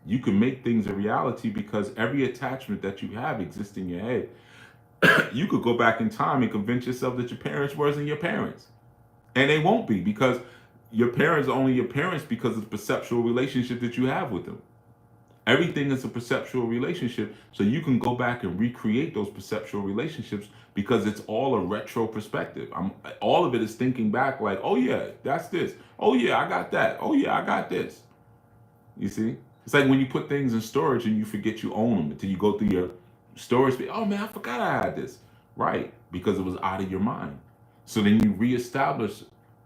You can make things a reality because every attachment that you have exists in your head. You could go back in time and convince yourself that your parents wasn't your parents. And they won't be, because your parents are only your parents because of the perceptual relationship that you have with them. Everything is a perceptual relationship, so you can go back and recreate those perceptual relationships because it's all a retro perspective. All of it is thinking back like, oh yeah, that's this. Oh yeah, I got that. Oh yeah, I got this. You see? It's like when you put things in storage and you forget you own them until you go through your storage. Oh man, I forgot I had this. Right, because it was out of your mind. So then you reestablish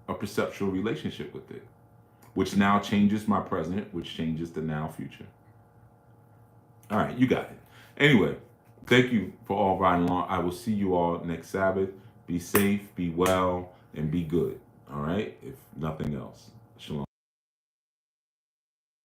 a perceptual relationship with it, which now changes my present, which changes the now future. All right, you got it. Anyway, thank you for all riding along. I will see you all next Sabbath. Be safe, be well, and be good. All right, if nothing else. Shalom.